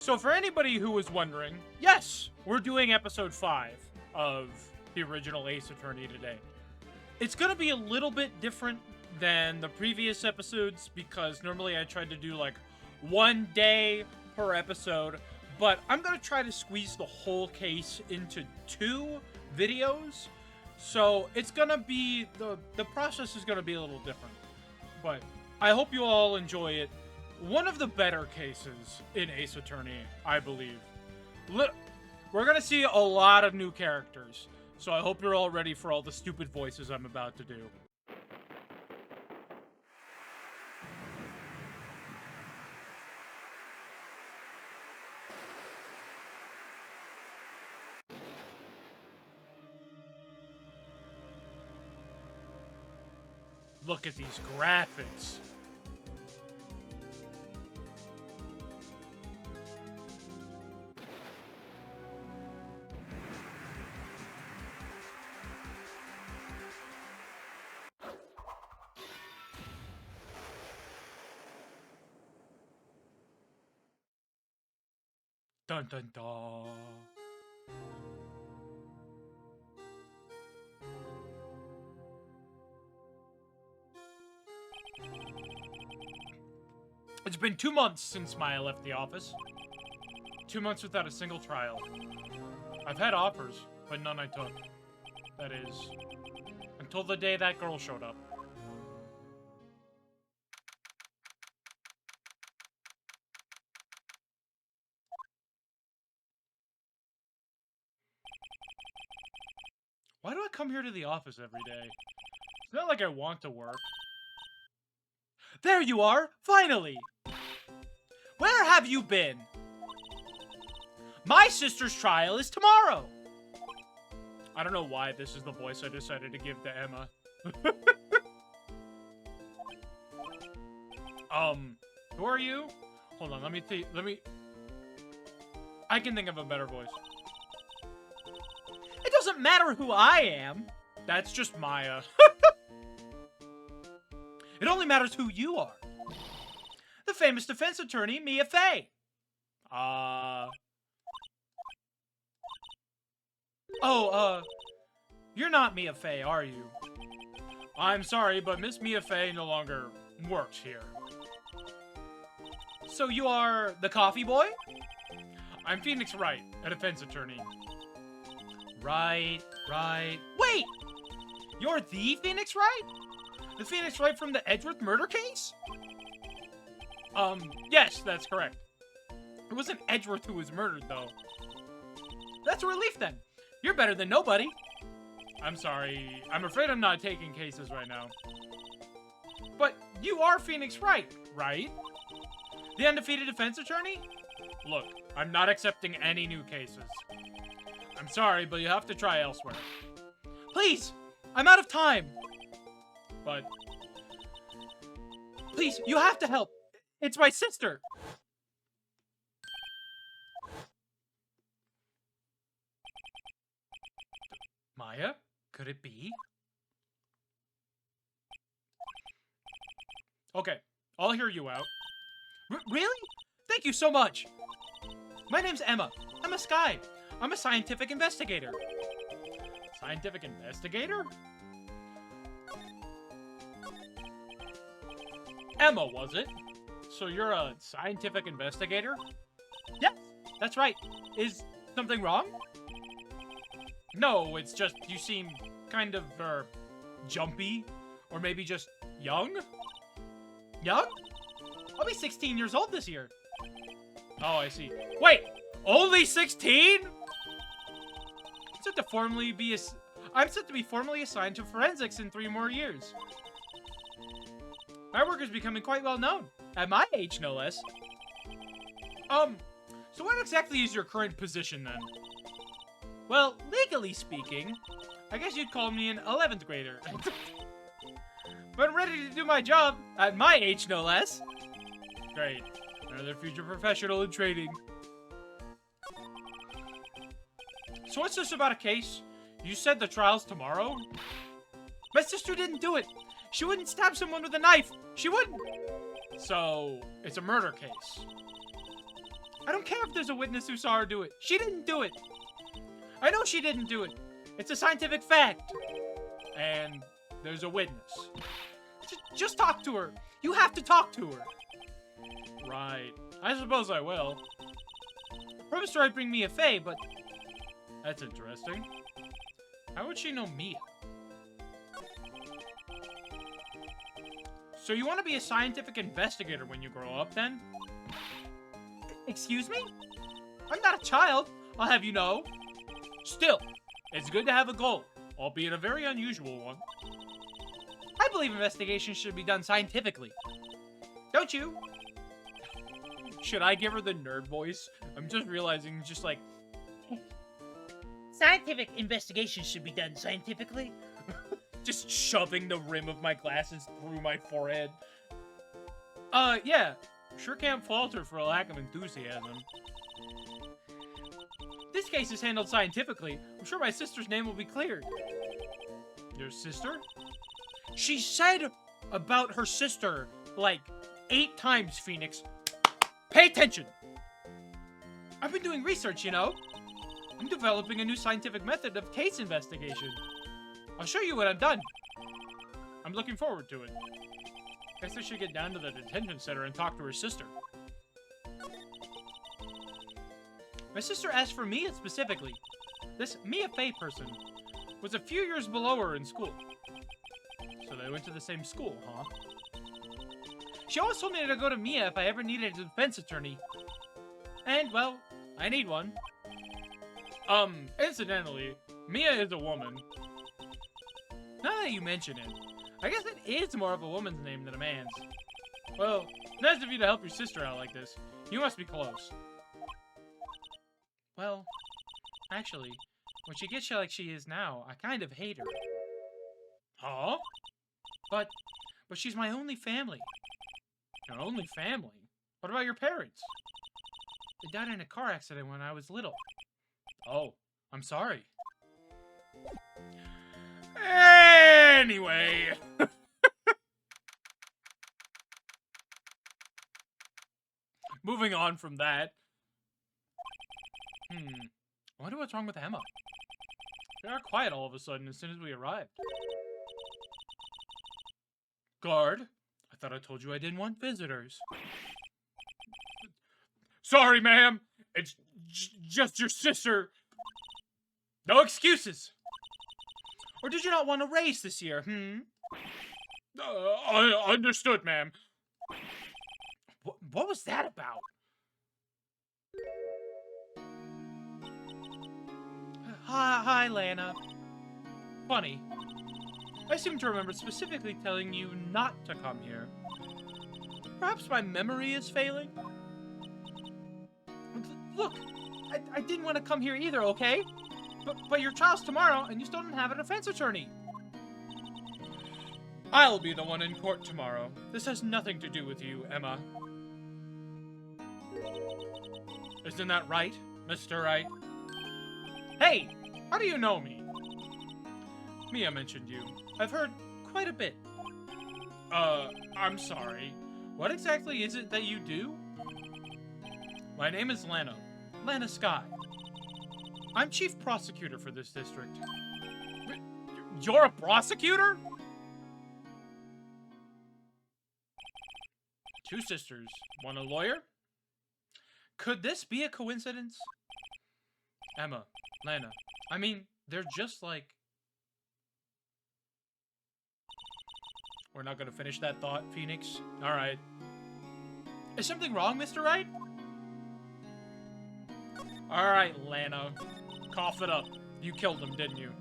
So for anybody who was wondering, yes, we're doing episode 5 of the original Ace Attorney today. It's going to be a little bit different than the previous episodes because normally I tried to do like 1 day per episode, but I'm going to try to squeeze the whole case into 2 videos. So it's going to be, the process is going to be a little different, but I hope you all enjoy it. One of the better cases in Ace Attorney, I believe. We're going to see a lot of new characters, so I hope you're all ready for all the stupid voices I'm about to do. Look at these graphics. Dun dun dun. It's been 2 months since Maya left the office. 2 months without a single trial. I've had offers, but none I took. That is, until the day that girl showed up. Why do I come here to the office every day? It's not like I want to work. There you are! Finally! Where have you been? My sister's trial is tomorrow! I don't know why this is the voice I decided to give to Emma. Who are you? Hold on, let me... I can think of a better voice. It doesn't matter who I am. That's just Maya. It only matters who you are. The famous defense attorney, Mia Fey. You're not Mia Fey, are you? I'm sorry, but Miss Mia Fey no longer works here. So you are the coffee boy? I'm Phoenix Wright, a defense attorney. Right. Wait! You're the Phoenix Wright? The Phoenix Wright from the Edgeworth murder case? Yes, that's correct. It wasn't Edgeworth who was murdered, though. That's a relief, then. You're better than nobody. I'm sorry. I'm afraid I'm not taking cases right now. But you are Phoenix Wright, right? The undefeated defense attorney? Look, I'm not accepting any new cases. I'm sorry, but you have to try elsewhere. Please! I'm out of time! But... please, you have to help! It's my sister! Maya? Could it be? Okay, I'll hear you out. Really? Thank you so much! My name's Emma. I'm a Sky. I'm a scientific investigator. Scientific investigator? Emma, was it? So you're a scientific investigator? Yes, that's right. Is something wrong? No, it's just you seem kind of, jumpy. Or maybe just young? Young? I'll be 16 years old this year. Oh, I see. Wait! Only 16?! I'm set to be formally assigned to forensics in 3 more years. My work is becoming quite well known. At my age, no less. So what exactly is your current position, then? Well, legally speaking, I guess you'd call me an 11th grader. But I'm ready to do my job, at my age, no less. Great. Another future professional in training. So what's this about a case? You said the trial's tomorrow? My sister didn't do it. She wouldn't stab someone with a knife. She wouldn't. So, it's a murder case. I don't care if there's a witness who saw her do it. She didn't do it. I know she didn't do it. It's a scientific fact. And there's a witness. Just talk to her. You have to talk to her. Right. I suppose I will. I promised her I'd bring Mia Fey, but... That's interesting. How would she know Mia? So you want to be a scientific investigator when you grow up, then? Excuse me? I'm not a child, I'll have you know. Still, it's good to have a goal, albeit a very unusual one. I believe investigations should be done scientifically. Don't you? Should I give her the nerd voice? I'm just realizing, just like... Scientific investigations should be done scientifically. Just shoving the rim of my glasses through my forehead. Yeah. Sure can't fault her for a lack of enthusiasm. This case is handled scientifically. I'm sure my sister's name will be cleared. Your sister? She said about her sister, like, 8 times, Phoenix. Pay attention! I've been doing research, you know. I'm developing a new scientific method of case investigation. I'll show you when I'm done. I'm looking forward to it. Guess I should get down to the detention center and talk to her sister. My sister asked for Mia specifically. This Mia Fey person was a few years below her in school. So they went to the same school, huh? She always told me to go to Mia if I ever needed a defense attorney. And, well, I need one. Incidentally, Mia is a woman. Now that you mention it, I guess it is more of a woman's name than a man's. Well, nice of you to help your sister out like this. You must be close. Well, actually, when she gets you like she is now, I kind of hate her. Huh? But she's my only family. Your only family? What about your parents? They died in a car accident when I was little. Oh, I'm sorry. Anyway. Moving on from that. I wonder what's wrong with Emma. They are quiet all of a sudden as soon as we arrived. Guard, I thought I told you I didn't want visitors. Sorry, ma'am. It's just your sister. No excuses. Or did you not want to race this year, Understood, ma'am. What was that about? Hi, Leona. Funny. I seem to remember specifically telling you not to come here. Perhaps my memory is failing? Look, I didn't want to come here either, okay? But your trial's tomorrow, and you still don't have a defense attorney. I'll be the one in court tomorrow. This has nothing to do with you, Emma. Isn't that right, Mr. Right? Hey, how do you know me? Mia mentioned you. I've heard quite a bit. I'm sorry. What exactly is it that you do? My name is Lana. Lana Sky. I'm chief prosecutor for this district. You're a prosecutor? 2 sisters. One a lawyer? Could this be a coincidence? Emma, Lana. I mean, they're just like... We're not gonna finish that thought, Phoenix. Alright. Is something wrong, Mr. Wright? Alright, Lana. Cough it up. You killed them, didn't you?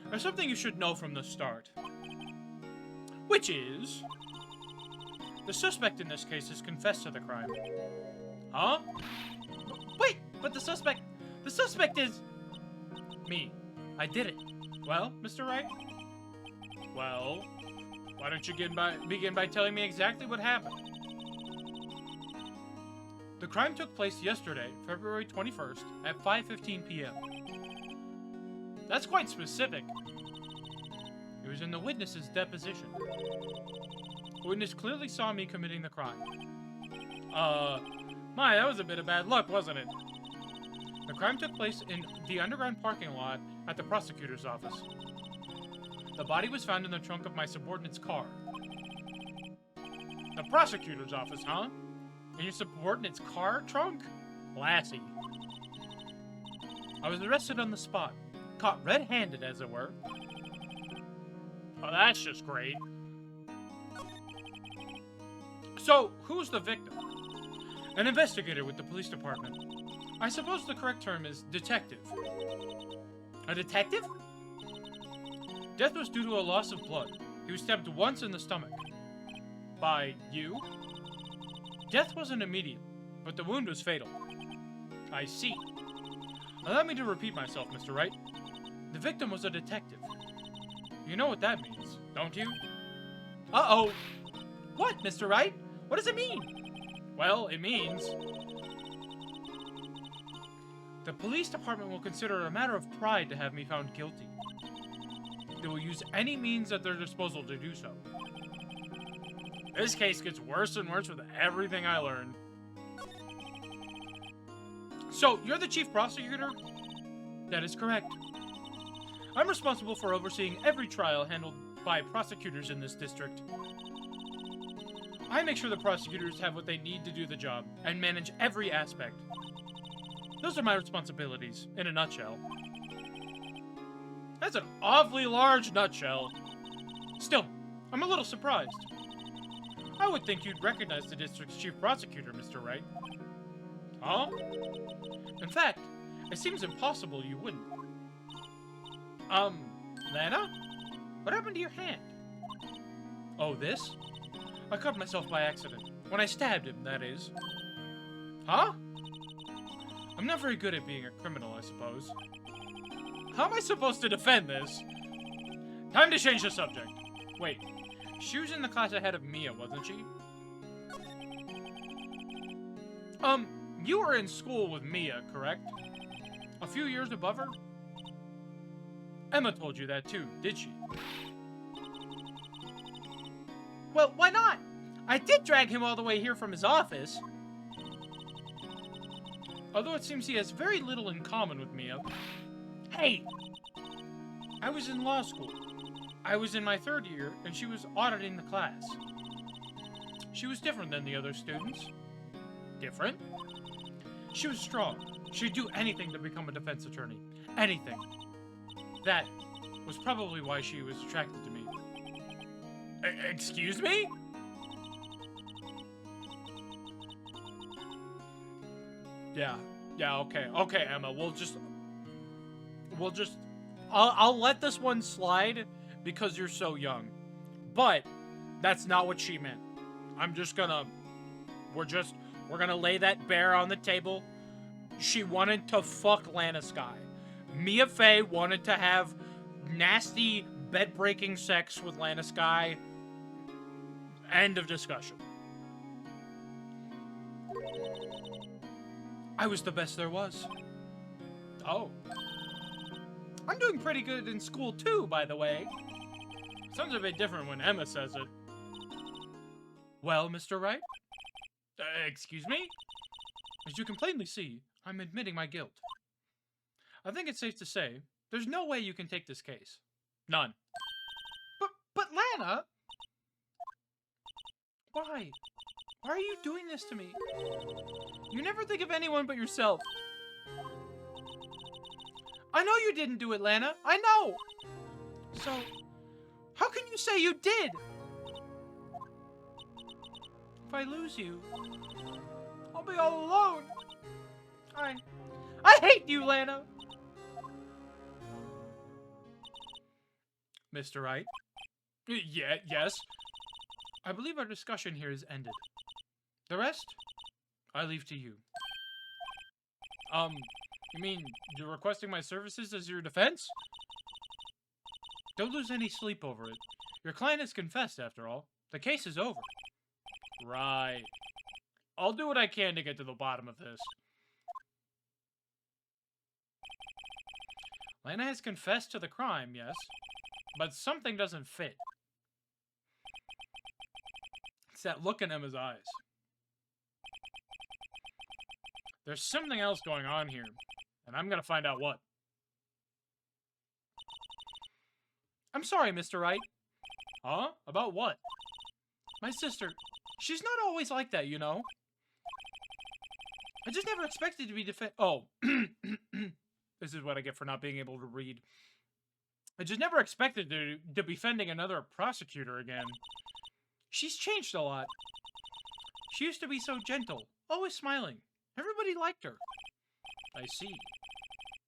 There's something you should know from the start. Which is... the suspect in this case has confessed to the crime. Huh? Wait, but the suspect is... me. I did it. Well, Mr. Wright? Well, why don't you begin by telling me exactly what happened? The crime took place yesterday, February 21st, at 5:15 p.m. That's quite specific. It was in the witness's deposition. The witness clearly saw me committing the crime. My, that was a bit of bad luck, wasn't it? The crime took place in the underground parking lot at the prosecutor's office. The body was found in the trunk of my subordinate's car. The prosecutor's office, huh? In your subordinate's car trunk? Lassie. I was arrested on the spot. Caught red-handed, as it were. Oh, that's just great. So, who's the victim? An investigator with the police department. I suppose the correct term is detective. A detective? Death was due to a loss of blood. He was stabbed once in the stomach. By you? Death wasn't immediate, but the wound was fatal. I see. Allow me to repeat myself, Mr. Wright. The victim was a detective. You know what that means, don't you? Uh-oh. What, Mr. Wright? What does it mean? Well, it means... The police department will consider it a matter of pride to have me found guilty. They will use any means at their disposal to do so. This case gets worse and worse with everything I learn. So, you're the chief prosecutor? That is correct. I'm responsible for overseeing every trial handled by prosecutors in this district. I make sure the prosecutors have what they need to do the job, and manage every aspect. Those are my responsibilities, in a nutshell. That's an awfully large nutshell. Still, I'm a little surprised. I would think you'd recognize the district's chief prosecutor, Mr. Wright. Huh? In fact, it seems impossible you wouldn't. Lana? What happened to your hand? Oh, this? I cut myself by accident. When I stabbed him, that is. Huh? I'm not very good at being a criminal, I suppose. How am I supposed to defend this? Time to change the subject. Wait, she was in the class ahead of Mia, wasn't she? You were in school with Mia, correct? A few years above her? Emma told you that too, did she? Well, why not? I did drag him all the way here from his office. Although it seems he has very little in common with Mia. Hey! I was in law school. I was in my 3rd year, and she was auditing the class. She was different than the other students. Different? She was strong. She'd do anything to become a defense attorney. Anything. That was probably why she was attracted to me. Excuse me? Yeah, okay, Emma, I'll let this one slide because you're so young. But that's not what she meant. We're gonna lay that bare on the table. She wanted to fuck Lana Skye. Mia Fey wanted to have nasty, bed-breaking sex with Lana Skye. End of discussion. I was the best there was. Oh. I'm doing pretty good in school too, by the way. Sounds a bit different when Emma says it. Well, Mr. Wright? Excuse me? As you can plainly see, I'm admitting my guilt. I think it's safe to say, there's no way you can take this case. None. But Lana! Why? Why are you doing this to me? You never think of anyone but yourself. I know you didn't do it, Lana. I know! So, how can you say you did? If I lose you, I'll be all alone. I hate you, Lana! Mr. Wright? Yes? I believe our discussion here is ended. The rest, I leave to you. You mean you're requesting my services as your defense? Don't lose any sleep over it. Your client has confessed, after all. The case is over. Right. I'll do what I can to get to the bottom of this. Lana has confessed to the crime, yes, but something doesn't fit. It's that look in Emma's eyes. There's something else going on here, and I'm gonna find out what. I'm sorry, Mr. Wright. Huh? About what? My sister, she's not always like that, you know? I just never expected to be Oh. This is what I get for not being able to read. I just never expected to be defending another prosecutor again. She's changed a lot. She used to be so gentle, always smiling. Everybody liked her. I see.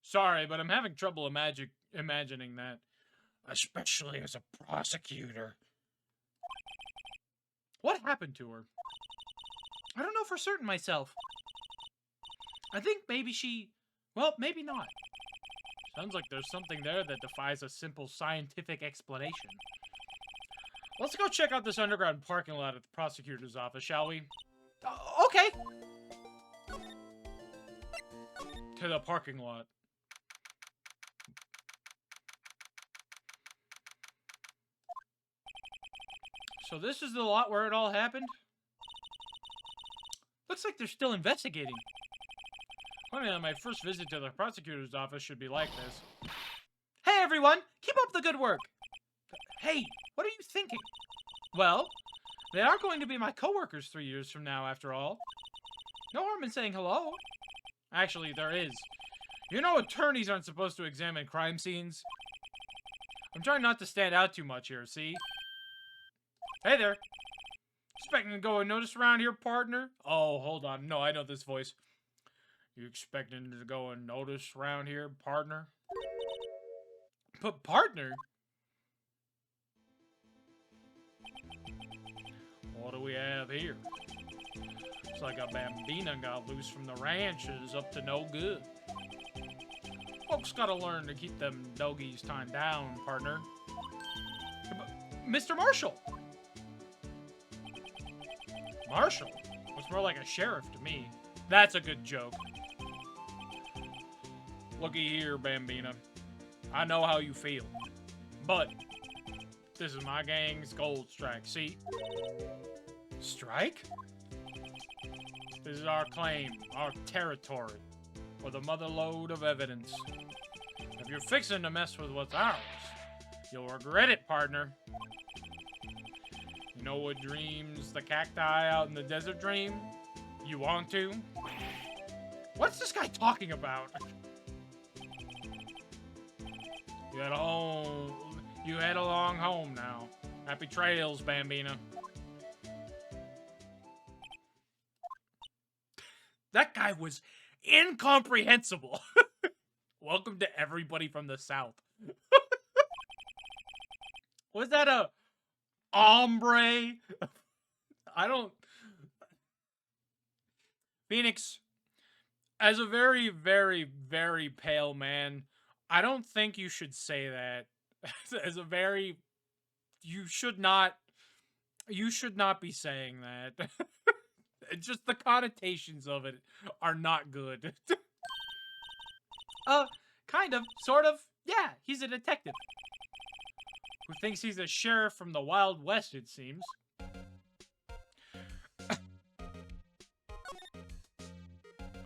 Sorry, but I'm having trouble imagining that. Especially as a prosecutor. What happened to her? I don't know for certain myself. I think maybe she... Well, maybe not. Sounds like there's something there that defies a simple scientific explanation. Let's go check out this underground parking lot at the prosecutor's office, shall we? Okay. To the parking lot. So this is the lot where it all happened? Looks like they're still investigating. Funny that my first visit to the prosecutor's office should be like this. Hey everyone! Keep up the good work! Hey, what are you thinking? Well, they are going to be my co-workers 3 years from now, after all. No harm in saying hello. Actually, there is. You know attorneys aren't supposed to examine crime scenes? I'm trying not to stand out too much here, see? Hey there. Expecting to go unnoticed around here, partner? Oh, hold on. No, I know this voice. You expecting to go unnoticed around here, partner? But partner? What do we have here? It's like a bambina got loose from the ranch and is up to no good. Folks gotta learn to keep them doggies tied down, partner. Mr. Marshall! Marshall? Looks more like a sheriff to me. That's a good joke. Looky here, Bambina. I know how you feel. But this is my gang's gold strike, see? Strike? This is our claim, our territory, with a mother lode of evidence. If you're fixing to mess with what's ours, you'll regret it, partner. You know what dreams the cacti out in the desert dream? You want to? What's this guy talking about? You head along home now. Happy trails, Bambina. That guy was incomprehensible. Welcome to everybody from the South. Was that a ombre? I don't... Phoenix, as a very, very, very pale man, I don't think you should say that. As a very... You should not be saying that. Just the connotations of it are not good. Kind of, sort of. Yeah, he's a detective. Who thinks he's a sheriff from the Wild West, it seems.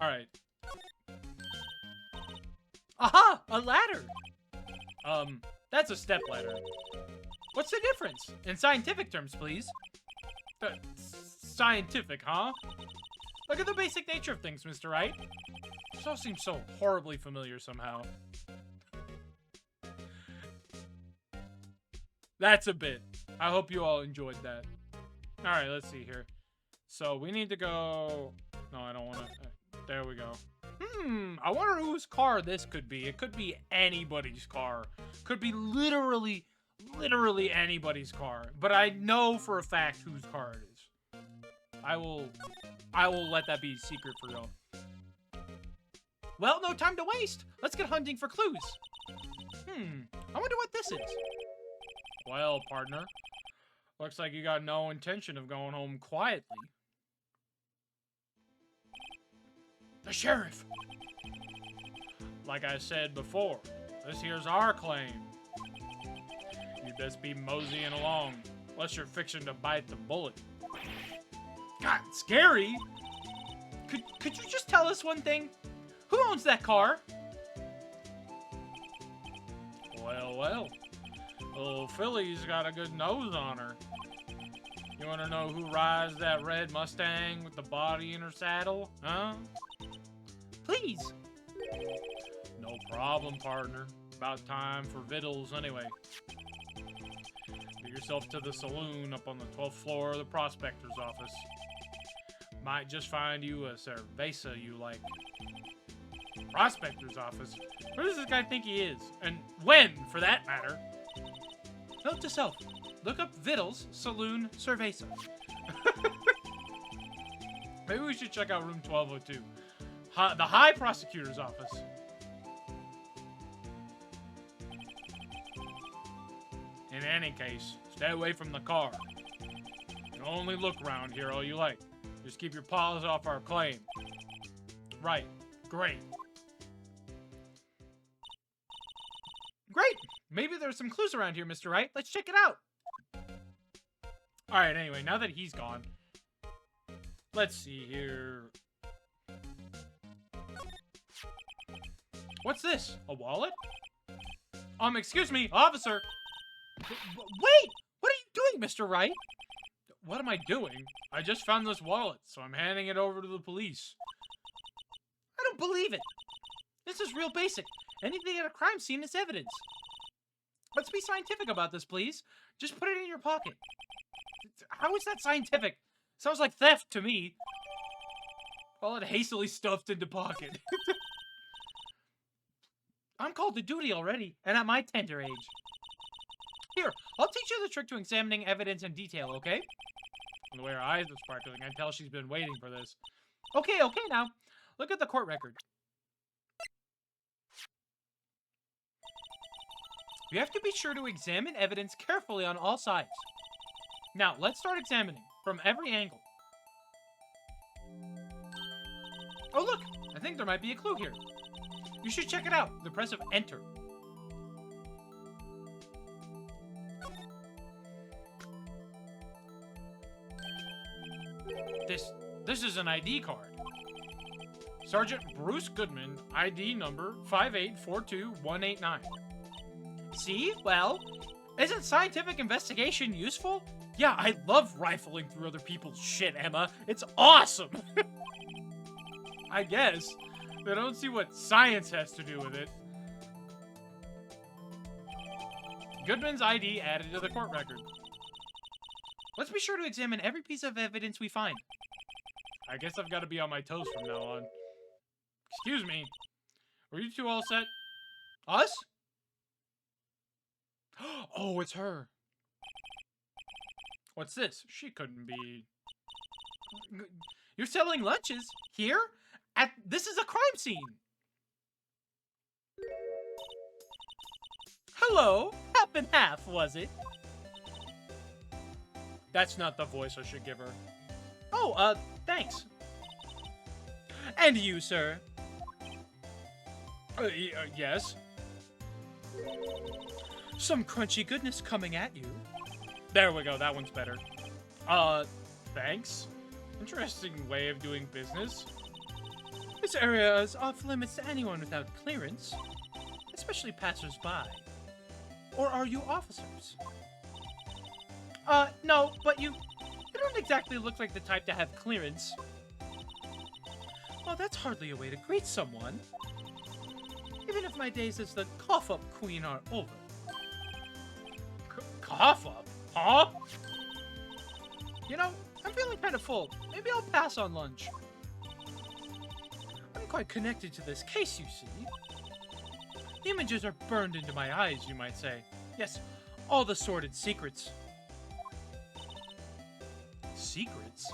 Alright. Aha! A ladder! That's a step ladder. What's the difference? In scientific terms, please. Scientific, huh? Look at the basic nature of things, Mr. Wright. This all seems so horribly familiar somehow. That's a bit. I hope you all enjoyed that. Alright, let's see here. So, we need to go... No, I don't want to... There we go. I wonder whose car this could be. It could be anybody's car. Could be literally anybody's car. But I know for a fact whose car it is. I will let that be a secret for y'all. Well, no time to waste. Let's get hunting for clues. I wonder what this is. Well, partner, looks like you got no intention of going home quietly. The sheriff! Like I said before, this here's our claim. You best be moseying along, unless you're fixing to bite the bullet. God, scary! Could you just tell us one thing? Who owns that car? Well. Little Philly's got a good nose on her. You want to know who rides that red Mustang with the body in her saddle? Huh? Please. No problem, partner. About time for vittles anyway. Get yourself to the saloon up on the 12th floor of the prospector's office. Might just find you a cerveza you like. Prospector's office? Where does this guy think he is? And when, for that matter? Note to self. Look up Vittles, Saloon, Cerveza. Maybe we should check out room 1202. The High Prosecutor's office. In any case, stay away from the car. You can only look around here all you like. Just keep your paws off our claim. Right. Great. Great! Maybe there's some clues around here, Mr. Wright. Let's check it out. Alright, anyway, now that he's gone, let's see here. What's this? A wallet? Excuse me, officer! Wait! What are you doing, Mr. Wright? What am I doing? I just found this wallet, so I'm handing it over to the police. I don't believe it. This is real basic. Anything at a crime scene is evidence. Let's be scientific about this, please. Just put it in your pocket. How is that scientific? Sounds like theft to me. Wallet hastily stuffed into pocket. I'm called to duty already, and at my tender age. Here, I'll teach you the trick to examining evidence in detail, okay? From the way her eyes are sparkling, I can tell she's been waiting for this. Okay, now. Look at the court record. You have to be sure to examine evidence carefully on all sides. Now, let's start examining from every angle. Oh, look! I think there might be a clue here. You should check it out. The press of enter. This is an ID card. Sergeant Bruce Goodman, ID number 5842189. See? Well, isn't scientific investigation useful? Yeah, I love rifling through other people's shit, Emma. It's awesome! I guess. But I don't see what science has to do with it. Goodman's ID added to the court record. Let's be sure to examine every piece of evidence we find. I guess I've got to be on my toes from now on. Excuse me. Were you two all set? Us? Oh, it's her. What's this? She couldn't be... You're selling lunches? Here? This is a crime scene. Hello? Half and half, was it? That's not the voice I should give her. Oh, thanks. And you, sir? Yes? Some crunchy goodness coming at you. There we go, that one's better. Thanks. Interesting way of doing business. This area is off limits to anyone without clearance, especially passers-by. Or are you officers? No, but you don't exactly look like the type to have clearance. Well, that's hardly a way to greet someone. Even if my days as the cough-up queen are over. Cough-up? Huh? You know, I'm feeling kind of full. Maybe I'll pass on lunch. I'm quite connected to this case, you see. The images are burned into my eyes, you might say. Yes, all the sordid secrets. Secrets?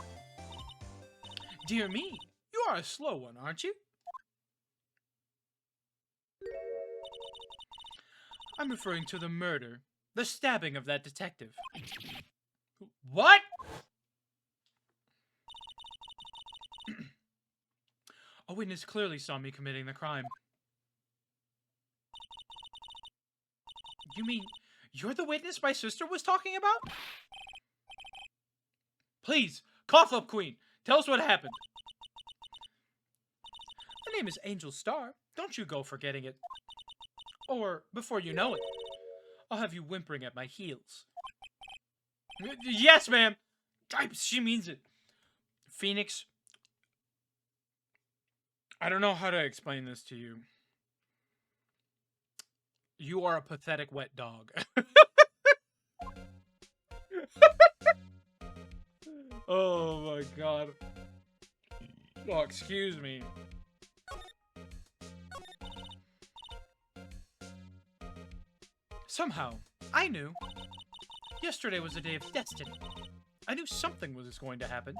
Dear me, you are a slow one, aren't you? I'm referring to the murder, the stabbing of that detective. What? A witness clearly saw me committing the crime. You mean, you're the witness my sister was talking about? Please, cough up, Queen. Tell us what happened. name is Angel Star. Don't you go forgetting it. Or, before you know it, I'll have you whimpering at my heels. Yes, ma'am! She means it. Phoenix, I don't know how to explain this to you. You are a pathetic wet dog. Oh my god. Oh, excuse me. Somehow, I knew. Yesterday was a day of destiny. I knew something was going to happen.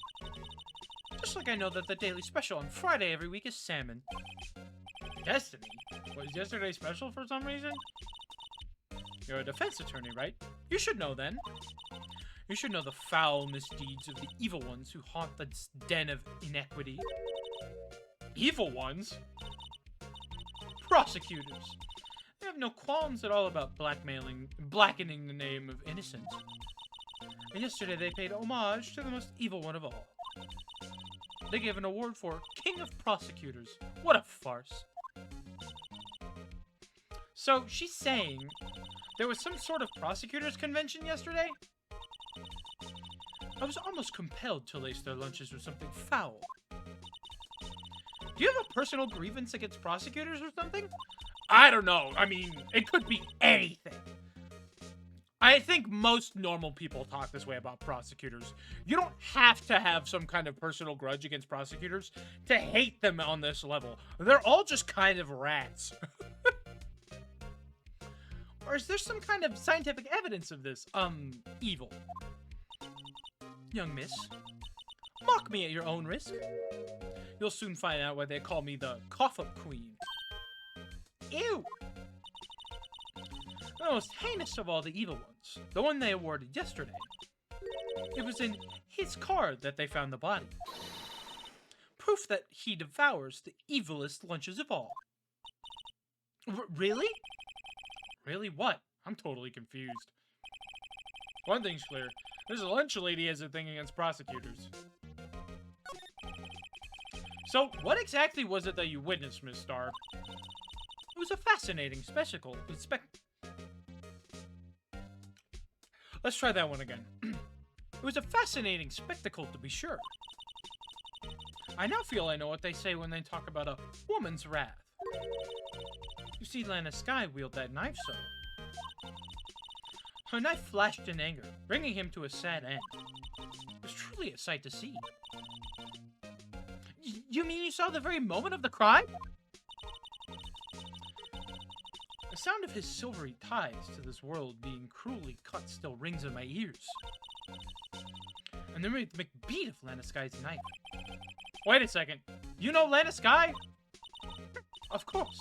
Just like I know that the daily special on Friday every week is salmon. Destiny? Was yesterday special for some reason? You're a defense attorney, right? You should know then. You should know the foul misdeeds of the evil ones who haunt the den of inequity. Evil ones? Prosecutors. They have no qualms at all about blackening the name of innocence. And yesterday they paid homage to the most evil one of all. They gave an award for King of Prosecutors. What a farce. So, she's saying there was some sort of prosecutors convention yesterday? I was almost compelled to lace their lunches with something foul. Do you have a personal grievance against prosecutors or something? I don't know. I mean, it could be anything. I think most normal people talk this way about prosecutors. You don't have to have some kind of personal grudge against prosecutors to hate them on this level. They're all just kind of rats. Or is there some kind of scientific evidence of this, evil? Young miss, mock me at your own risk. You'll soon find out why they call me the cough-up queen. Ew! The most heinous of all the evil ones, the one they awarded yesterday. It was in his car that they found the body. Proof that he devours the evilest lunches of all. Really? Really what? I'm totally confused. One thing's clear. This lunch lady has a thing against prosecutors. So, what exactly was it that you witnessed, Miss Star? It was a fascinating spectacle. Let's try that one again. It was a fascinating spectacle, to be sure. I now feel I know what they say when they talk about a woman's wrath. You see Lana Skye wield that knife so. Her knife flashed in anger, bringing him to a sad end. It was truly a sight to see. You mean you saw the very moment of the crime? The sound of his silvery ties to this world being cruelly cut still rings in my ears. And the rhythmic beat of Lana Skye's knife. Wait a second. You know Lana Skye? Of course.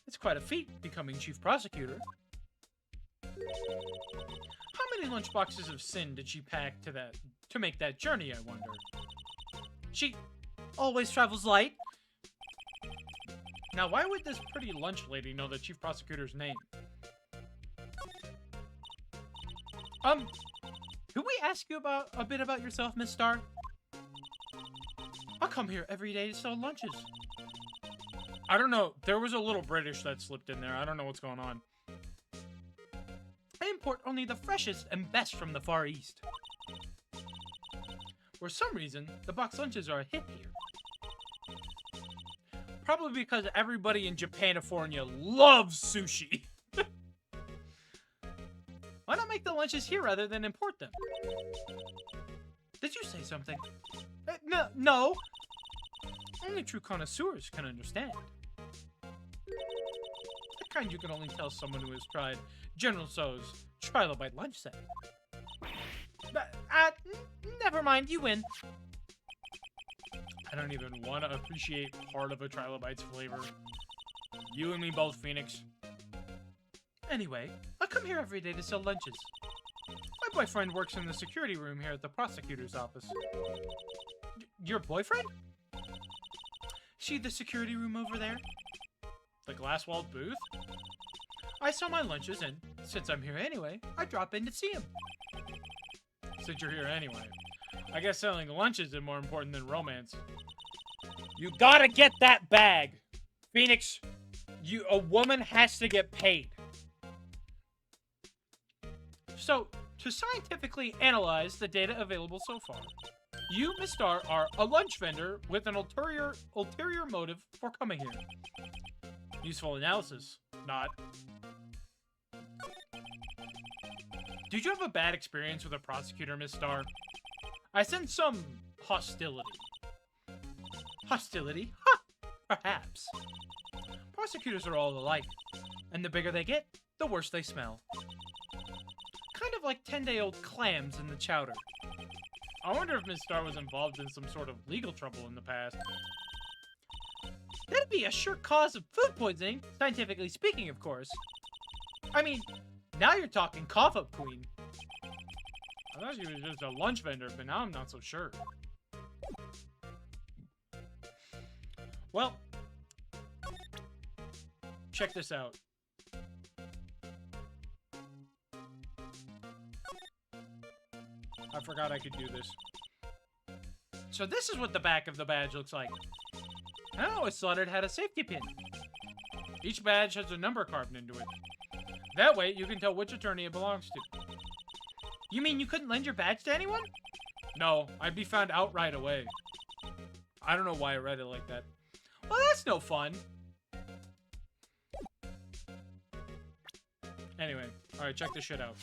It's quite a feat, becoming chief prosecutor. How many lunchboxes of sin did she pack to make that journey, I wonder? She always travels light. Now, why would this pretty lunch lady know the chief prosecutor's name? Could we ask you a bit about yourself, Miss Star? I come here every day to sell lunches. I don't know. There was a little British that slipped in there. I don't know what's going on. I import only the freshest and best from the Far East. For some reason, the box lunches are a hit here. Probably because everybody in Japanifornia loves sushi. Why not make the lunches here rather than import them? Did you say something? No. Only true connoisseurs can understand. The kind you can only tell someone who has tried General Tso's Trilobite lunch set. Never mind, you win. I don't even want to appreciate part of a Trilobite's flavor. You and me both, Phoenix. Anyway, I come here every day to sell lunches. My boyfriend works in the security room here at the prosecutor's office. Your boyfriend? See the security room over there? The glass-walled booth? I sell my lunches, and since I'm here anyway, I drop in to see him. Since you're here anyway, I guess selling lunches is more important than romance. You gotta get that bag. Phoenix, a woman has to get paid. So, to scientifically analyze the data available so far, you, Miss Star, are a lunch vendor with an ulterior motive for coming here. Useful analysis. Not. Did you have a bad experience with a prosecutor, Miss Star? I sense some hostility. Hostility? Ha! Perhaps. Prosecutors are all alike, and the bigger they get, the worse they smell. Kind of like 10-day-old clams in the chowder. I wonder if Miss Star was involved in some sort of legal trouble in the past. That'd be a sure cause of food poisoning, scientifically speaking, of course. I mean, now you're talking cough-up queen. I thought she was just a lunch vendor, but now I'm not so sure. Well, check this out. I forgot I could do this. So this is what the back of the badge looks like. I always thought it had a safety pin. Each badge has a number carved into it. That way, you can tell which attorney it belongs to. You mean you couldn't lend your badge to anyone? No, I'd be found out right away. I don't know why I read it like that. Well, that's no fun. Anyway, alright, check this shit out.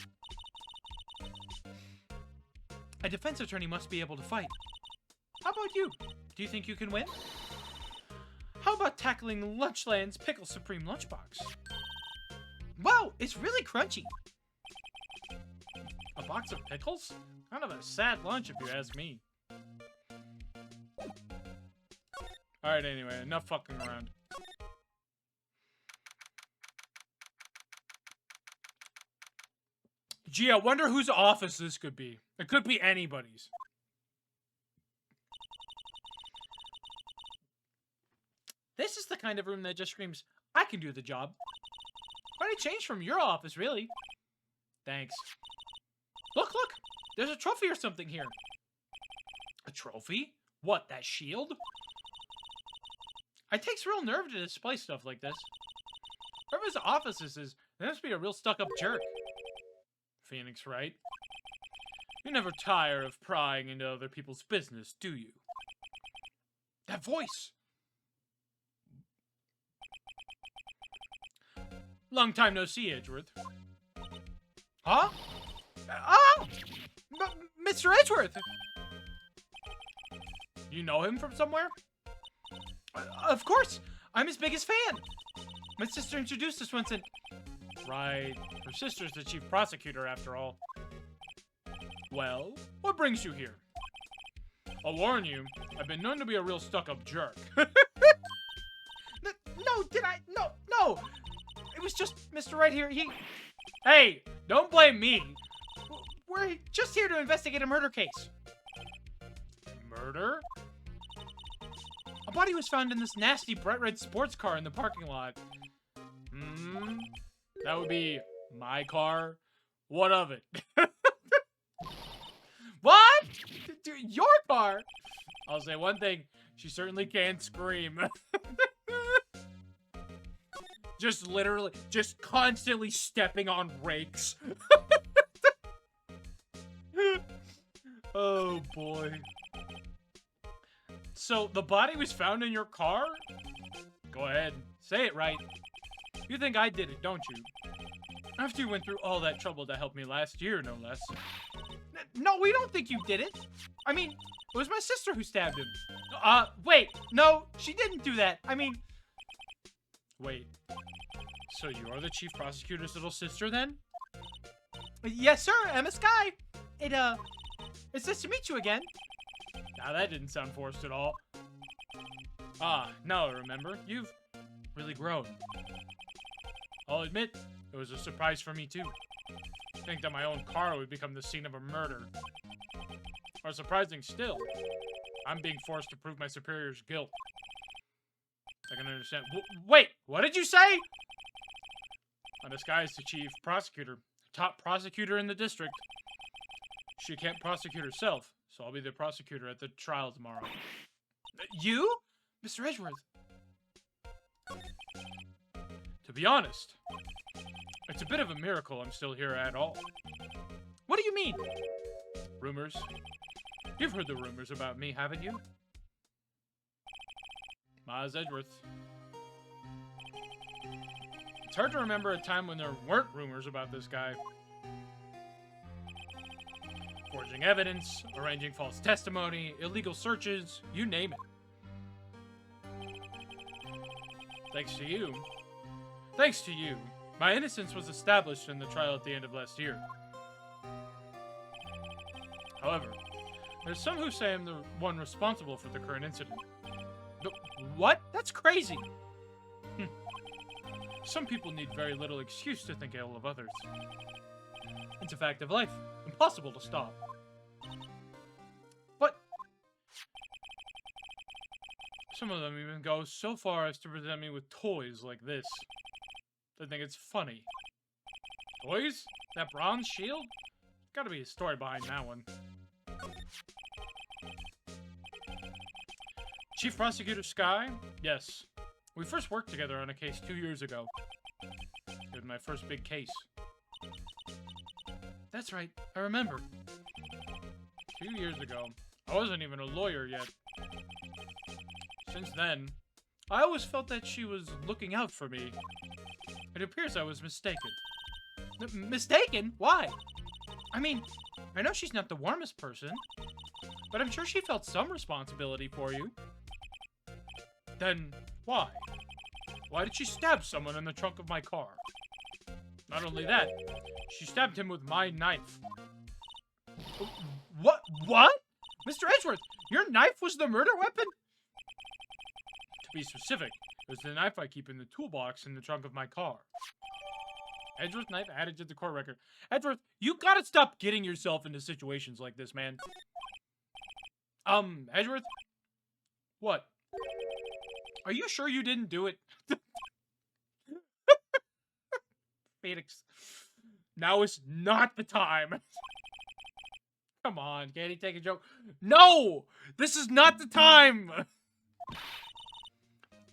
A defense attorney must be able to fight. How about you? Do you think you can win? How about tackling Lunchland's Pickle Supreme lunchbox? Wow, it's really crunchy. A box of pickles? Kind of a sad lunch if you ask me. Alright, anyway, enough fucking around. Gee, I wonder whose office this could be. It could be anybody's. This is the kind of room that just screams, I can do the job. Funny change from your office, really. Thanks. Look, look! There's a trophy or something here. A trophy? What, that shield? It takes real nerve to display stuff like this. Whoever's office this is, there must be a real stuck-up jerk. Phoenix, right? You never tire of prying into other people's business, do you? That voice! Long time no see, Edgeworth. Huh? Oh! Mr. Edgeworth! You know him from somewhere? Of course! I'm his biggest fan! My sister introduced us once and... Right. Her sister's the chief prosecutor, after all. Well, what brings you here? I'll warn you, I've been known to be a real stuck-up jerk. No, did I? No! It was just Mr. Right here, Hey, don't blame me. We're just here to investigate a murder case. Murder? A body was found in this nasty bright red sports car in the parking lot. That would be my car. What of it? What? Your car? I'll say one thing. She certainly can scream. Just literally, just constantly stepping on rakes. Oh, boy. So, the body was found in your car? Go ahead. Say it right. You think I did it, don't you? After you went through all that trouble to help me last year, no less. No, we don't think you did it. I mean, it was my sister who stabbed him. Wait. No, she didn't do that. I mean... Wait. So you are the chief prosecutor's little sister, then? Yes, sir. Emma Sky. It's nice to meet you again. Now, that didn't sound forced at all. Now I remember. You've really grown. I'll admit, it was a surprise for me, too. To think that my own car would become the scene of a murder. Or surprising still, I'm being forced to prove my superior's guilt. I can understand. Wait, what did you say? I'm disguised the chief prosecutor, top prosecutor in the district. She can't prosecute herself, so I'll be the prosecutor at the trial tomorrow. You? Mr. Edgeworth. To be honest, it's a bit of a miracle I'm still here at all. What do you mean? Rumors. You've heard the rumors about me, haven't you? Miles Edgeworth. It's hard to remember a time when there weren't rumors about this guy. Forging evidence, arranging false testimony, illegal searches, you name it. Thanks to you, my innocence was established in the trial at the end of last year. However, there's some who say I'm the one responsible for the current incident. What? That's crazy! Some people need very little excuse to think ill of others. It's a fact of life. Impossible to stop. But some of them even go so far as to present me with toys like this. They think it's funny. Toys? That bronze shield? Gotta be a story behind that one. Chief Prosecutor Sky? Yes. We first worked together on a case 2 years ago. It was my first big case. That's right, I remember. 2 years ago. I wasn't even a lawyer yet. Since then, I always felt that she was looking out for me. It appears I was mistaken. Mistaken? Why? I mean, I know she's not the warmest person, but I'm sure she felt some responsibility for you. Then, why? Why did she stab someone in the trunk of my car? Not only that, she stabbed him with my knife. What? What? Mr. Edgeworth, your knife was the murder weapon? To be specific, it was the knife I keep in the toolbox in the trunk of my car. Edgeworth knife added to the court record. Edgeworth, you gotta stop getting yourself into situations like this, man. Edgeworth? What? Are you sure you didn't do it? Phoenix. Now is not the time. Come on, can't he take a joke? No! This is not the time!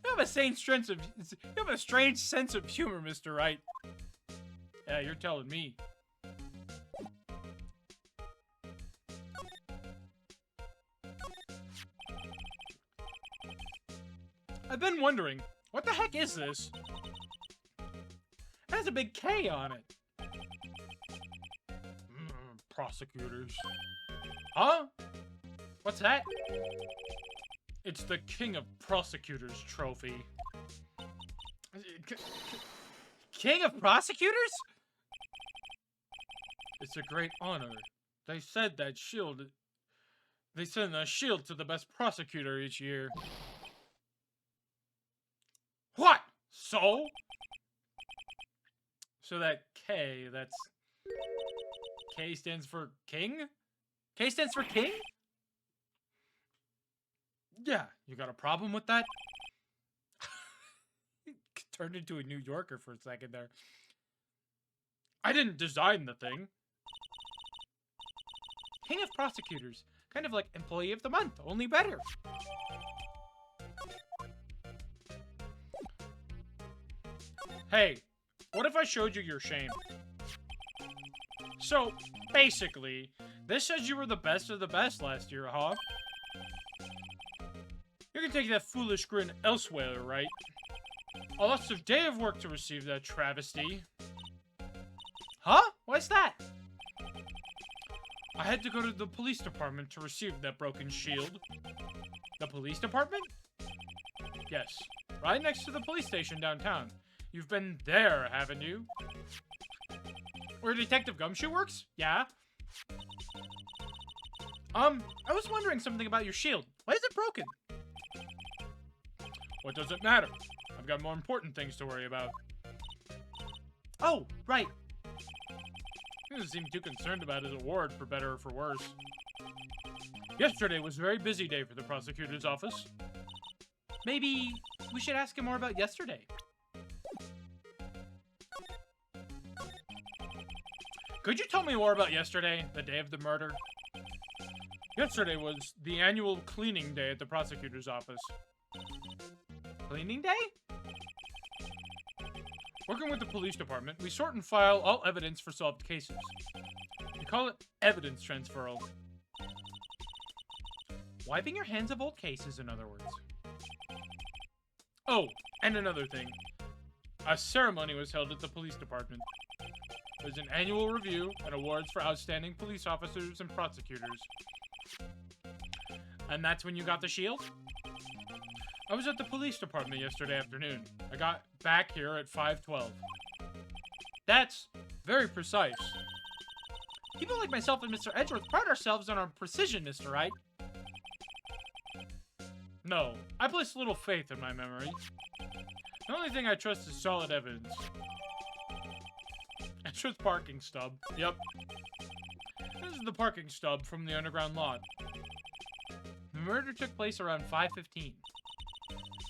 You have a strange sense of humor, Mr. Wright. Yeah, you're telling me. I've been wondering, what the heck is this? It has a big K on it. Prosecutors. Huh? What's that? It's the King of Prosecutors trophy. King of Prosecutors? It's a great honor. They said that shield... They send a shield to the best prosecutor each year. What? So? So that K, that's... K stands for king? K stands for king? Yeah, you got a problem with that? Turned into a New Yorker for a second there. I didn't design the thing. King of Prosecutors. Kind of like Employee of the Month, only better. Hey, what if I showed you your shame? So, basically, this says you were the best of the best last year, huh? You can take that foolish grin elsewhere, right? I lost a day of work to receive that travesty. Huh? Why's that? I had to go to the police department to receive that broken shield. The police department? Yes, right next to the police station downtown. You've been there, haven't you? Where Detective Gumshoe works? Yeah. I was wondering something about your shield. Why is it broken? What does it matter? I've got more important things to worry about. Oh, right. He doesn't seem too concerned about his award, for better or for worse. Yesterday was a very busy day for the prosecutor's office. Maybe we should ask him more about yesterday. Could you tell me more about yesterday, the day of the murder? Yesterday was the annual cleaning day at the prosecutor's office. Cleaning day? Working with the police department, we sort and file all evidence for solved cases. We call it evidence transferal. Wiping your hands of old cases, in other words. Oh, and another thing. A ceremony was held at the police department. There's an annual review and awards for outstanding police officers and prosecutors. And that's when you got the shield? I was at the police department yesterday afternoon. I got back here at 5:12. That's very precise. People like myself and Mr. Edgeworth pride ourselves on our precision, Mr. Wright. No, I place little faith in my memory. The only thing I trust is solid evidence. Edgeworth parking stub. Yep. This is the parking stub from the underground lot. The murder took place around 5:15.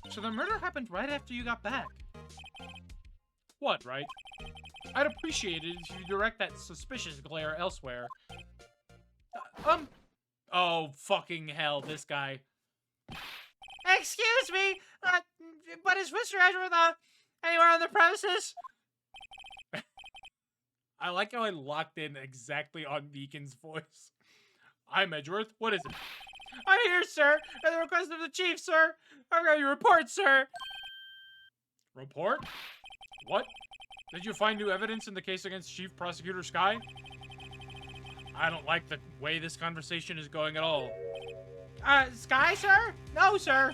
So the murder happened right after you got back. What, right? I'd appreciate it if you direct that suspicious glare elsewhere. Oh, fucking hell, this guy. Excuse me, but is Mr. Edgeworth, anywhere on the premises? I like how I locked in exactly on Beacon's voice. I'm Edgeworth. What is it? I'm here, sir, at the request of the chief, sir. I've got your report, sir. Report? What? Did you find new evidence in the case against Chief Prosecutor Sky? I don't like the way this conversation is going at all. Sky, sir? No, sir.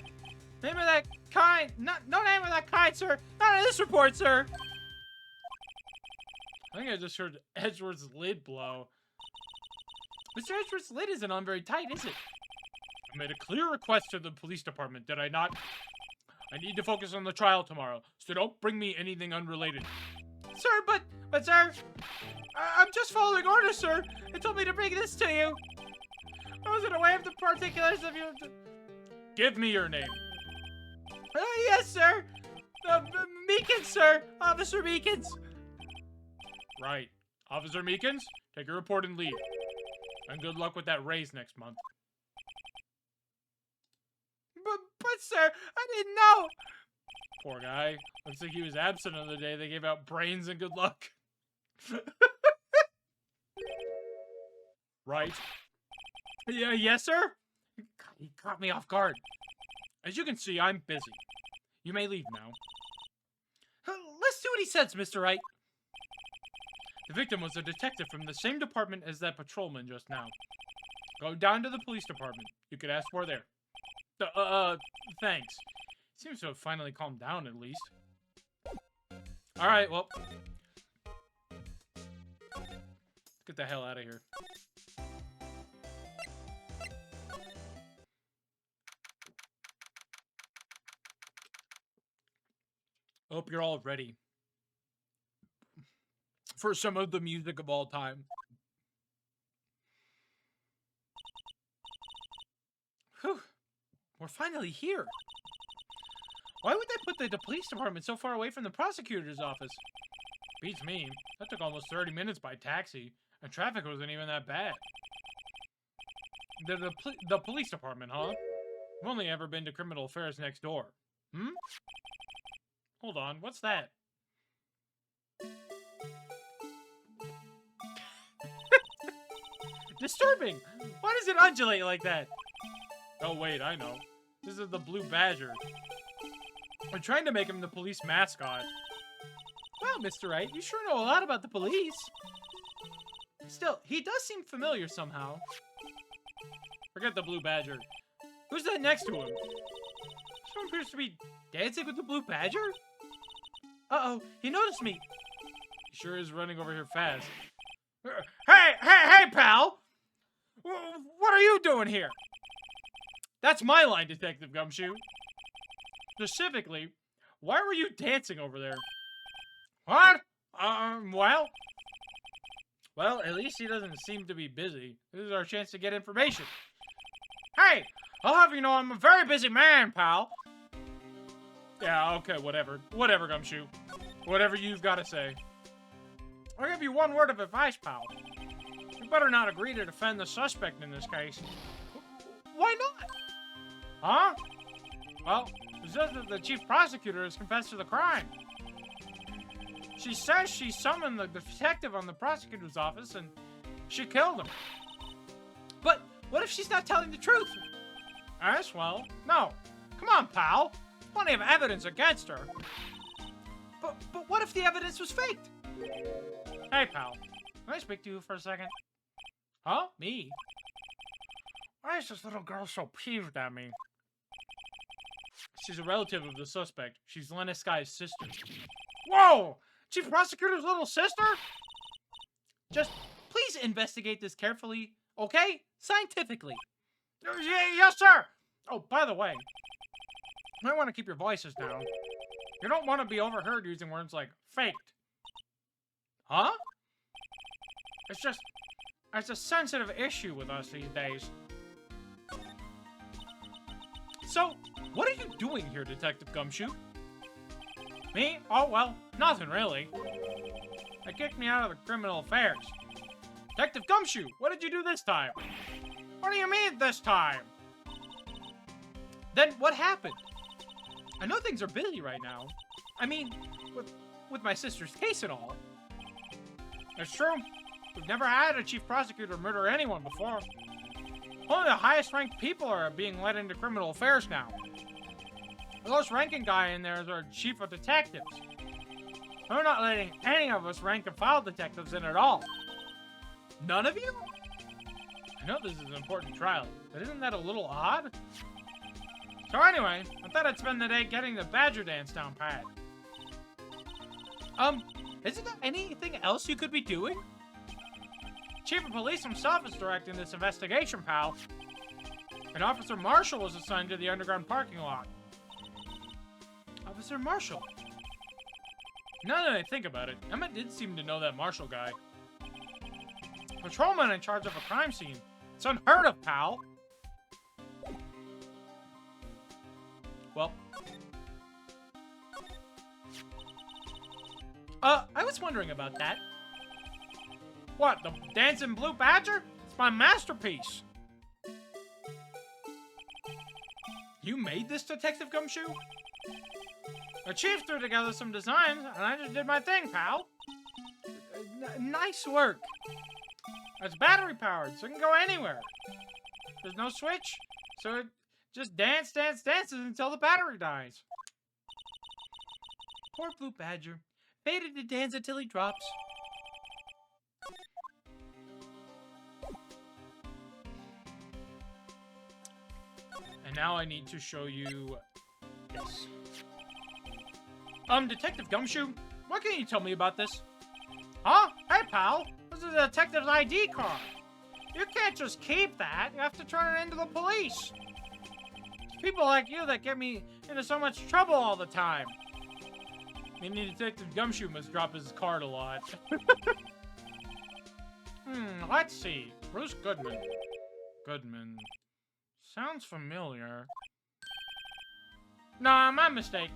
Name of that kind. No name of that kind, sir. Not in this report, sir. I think I just heard Edgeworth's lid blow. Mr. Edgeworth's lid isn't on very tight, is it? I made a clear request to the police department, did I not? I need to focus on the trial tomorrow, so don't bring me anything unrelated. Sir, but sir, I'm just following orders, sir. They told me to bring this to you. I wasn't aware of the particulars of your... Give me your name. Yes, sir. Meekins, sir. Officer Meekins. Right. Officer Meekins, take your report and leave. And good luck with that raise next month. But sir, I didn't know. Poor guy. Looks like he was absent on the day they gave out brains and good luck. Right. Yeah, yes, sir? God, he caught me off guard. As you can see, I'm busy. You may leave now. Let's see what he says, Mr. Wright. The victim was a detective from the same department as that patrolman just now. Go down to the police department. You could ask for there. Thanks. Seems to have finally calmed down, at least. Alright, well. Let's get the hell out of here. Hope you're all ready for some of the music of all time. Whew. We're finally here. Why would they put the police department so far away from the prosecutor's office? Beats me. That took almost 30 minutes by taxi, and traffic wasn't even that bad. The police department, huh? I've only ever been to criminal affairs next door. Hmm? Hold on, what's that? Disturbing! Why does it undulate like that? Oh wait, I know. This is the blue badger. We're trying to make him the police mascot. Wow, Mr. Wright, you sure know a lot about the police. Still, he does seem familiar somehow. Forget the blue badger. Who's that next to him? Someone appears to be dancing with the blue badger? Uh-oh, he noticed me. He sure is running over here fast. Hey, pal! What are you doing here? That's my line, Detective Gumshoe. Specifically, why were you dancing over there? What? Well, at least he doesn't seem to be busy. This is our chance to get information. Hey, I'll have you know I'm a very busy man, pal. Yeah, okay, whatever. Whatever, Gumshoe. Whatever you've got to say. I'll give you one word of advice, pal. You better not agree to defend the suspect in this case. Why not? Huh? Well, It says that the chief prosecutor has confessed to the crime. She says she summoned the detective on the prosecutor's office and she killed him. But what if she's not telling the truth? Yes, well, no. Come on, pal. There's plenty of evidence against her. But what if the evidence was faked? Hey, pal. Can I speak to you for a second? Huh? Me? Why is this little girl so peeved at me? She's a relative of the suspect. She's Lena Sky's sister. Whoa! Chief Prosecutor's little sister? Just please investigate this carefully, okay? Scientifically. Yes, sir! Oh, by the way, you might want to keep your voices down. You don't want to be overheard using words like faked. Huh? It's a sensitive issue with us these days. So, what are you doing here, Detective Gumshoe? Me? Oh, well, nothing really. They kicked me out of the criminal affairs. Detective Gumshoe, what did you do this time? What do you mean, this time? Then what happened? I know things are busy right now. I mean, with my sister's case and all. It's true. We've never had a chief prosecutor murder anyone before. Only the highest ranked people are being let into criminal affairs now. The lowest ranking guy in there is our chief of detectives. We're not letting any of us rank and file detectives in at all. None of you? I know this is an important trial, but isn't that a little odd? So anyway, I thought I'd spend the day getting the Badger dance down pat. Isn't there anything else you could be doing? Chief of Police himself is directing this investigation, pal. And Officer Marshall was assigned to the underground parking lot. Officer Marshall? Now that I think about it, Emma did seem to know that Marshall guy. Patrolman in charge of a crime scene. It's unheard of, pal. Well. I was wondering about that. What, the dancing blue badger? It's my masterpiece. You made this, Detective Gumshoe? The chief threw together some designs, and I just did my thing, pal. Nice work. It's battery powered, so it can go anywhere. There's no switch, so it just dances until the battery dies. Poor blue badger. Fated to dance until he drops. And now I need to show you this. Detective Gumshoe, what can you tell me about this? Huh? Hey, pal. This is a detective's ID card. You can't just keep that. You have to turn it into the police. It's people like you that get me into so much trouble all the time. Maybe Detective Gumshoe must drop his card a lot. Let's see. Bruce Goodman. Goodman. Sounds familiar. Nah, my mistake.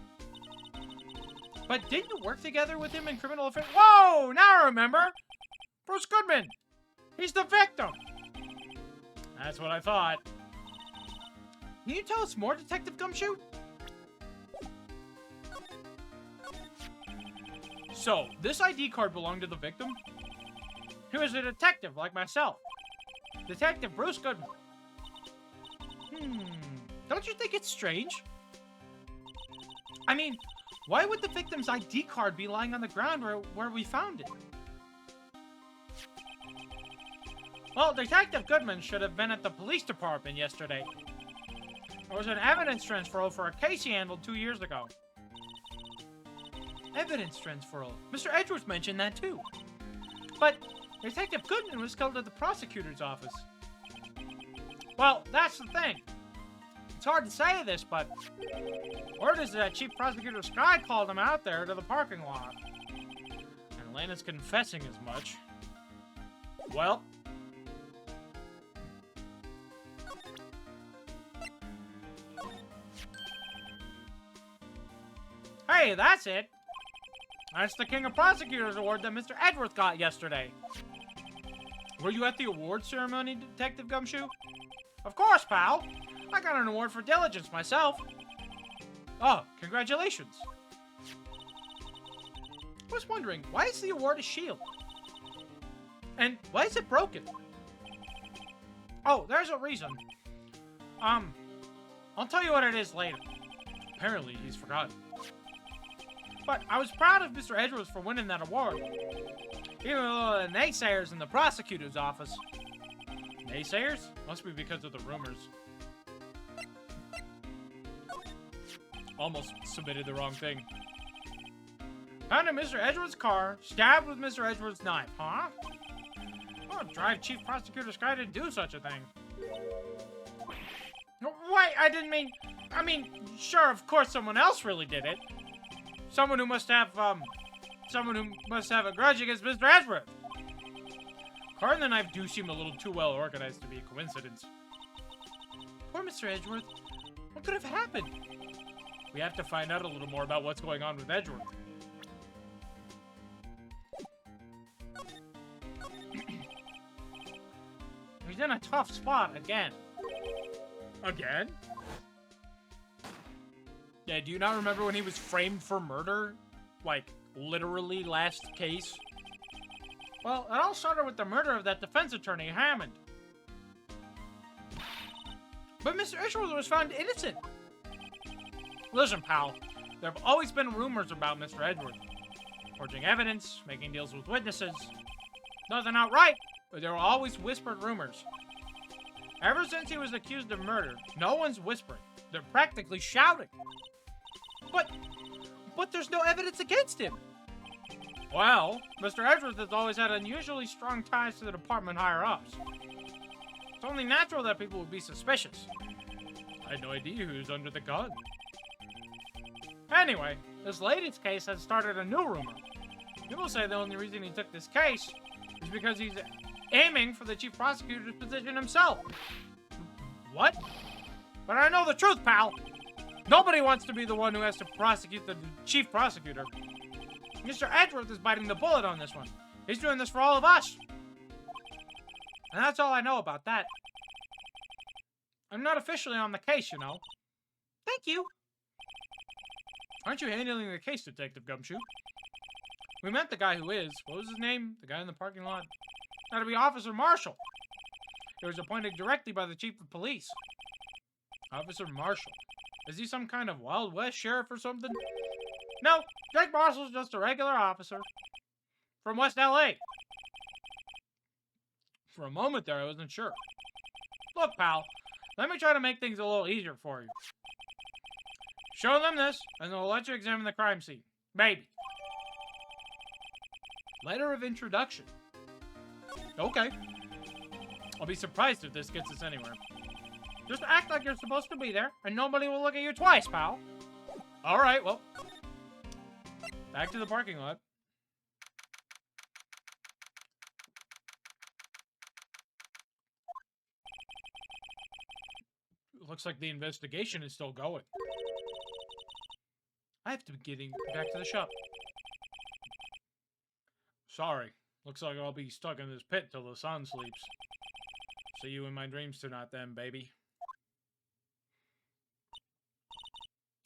But didn't you work together with him in criminal affairs? Whoa! Now I remember! Bruce Goodman! He's the victim! That's what I thought. Can you tell us more, Detective Gumshoe? So, this ID card belonged to the victim? He was a detective like myself. Detective Bruce Goodman. Don't you think it's strange? I mean, why would the victim's ID card be lying on the ground where we found it? Well, Detective Goodman should have been at the police department yesterday. There was an evidence transferal for a case he handled 2 years ago. Evidence transferal. Mr. Edgeworth mentioned that too. But Detective Goodman was called to the prosecutor's office. Well, that's the thing. It's hard to say this, but word is that Chief Prosecutor Sky called him out there to the parking lot. And Lena's confessing as much. Well. Hey, that's it. That's the King of Prosecutors award that Mr. Edgeworth got yesterday. Were you at the award ceremony, Detective Gumshoe? Of course, pal. I got an award for diligence myself. Oh, congratulations. I was wondering, why is the award a shield? And why is it broken? Oh, there's a reason. I'll tell you what it is later. Apparently, he's forgotten. But I was proud of Mr. Edwards for winning that award. Even though the naysayers in the prosecutor's office. Naysayers? Must be because of the rumors. Almost submitted the wrong thing. Found in Mr. Edwards' car, stabbed with Mr. Edwards' knife, huh? Oh, drive Chief Prosecutor Sky to do such a thing. Wait, I didn't mean... I mean, sure, of course someone else really did it. Someone who must have a grudge against Mr. Edwards. Car and the knife do seem a little too well organized to be a coincidence. Poor Mr. Edgeworth. What could have happened? We have to find out a little more about what's going on with Edgeworth. He's in a tough spot again. Again? Yeah, do you not remember when he was framed for murder? Like, literally last case? Well, it all started with the murder of that defense attorney, Hammond. But Mr. Edgeworth was found innocent. Listen, pal, there have always been rumors about Mr. Edgeworth. Forging evidence, making deals with witnesses. Nothing outright, but there were always whispered rumors. Ever since he was accused of murder, no one's whispering. They're practically shouting. But there's no evidence against him. Well, Mr. Edgeworth has always had unusually strong ties to the department higher-ups. It's only natural that people would be suspicious. I had no idea who was under the gun. Anyway, this latest case has started a new rumor. People say the only reason he took this case is because he's aiming for the chief prosecutor's position himself. What? But I know the truth, pal. Nobody wants to be the one who has to prosecute the chief prosecutor. Mr. Edgeworth is biting the bullet on this one. He's doing this for all of us. And that's all I know about that. I'm not officially on the case, you know. Thank you. Aren't you handling the case, Detective Gumshoe? We met the guy who is. What was his name? The guy in the parking lot? That'd be Officer Marshall. He was appointed directly by the chief of police. Officer Marshall. Is he some kind of Wild West sheriff or something? No, Jake Marshall's just a regular officer. From West LA. For a moment there, I wasn't sure. Look, pal, let me try to make things a little easier for you. Show them this, and they'll let you examine the crime scene. Maybe. Letter of introduction. Okay. I'll be surprised if this gets us anywhere. Just act like you're supposed to be there, and nobody will look at you twice, pal. Alright, well. Back to the parking lot. Looks like the investigation is still going. I have to be getting back to the shop. Sorry. Looks like I'll be stuck in this pit till the sun sleeps. See you in my dreams tonight then, baby.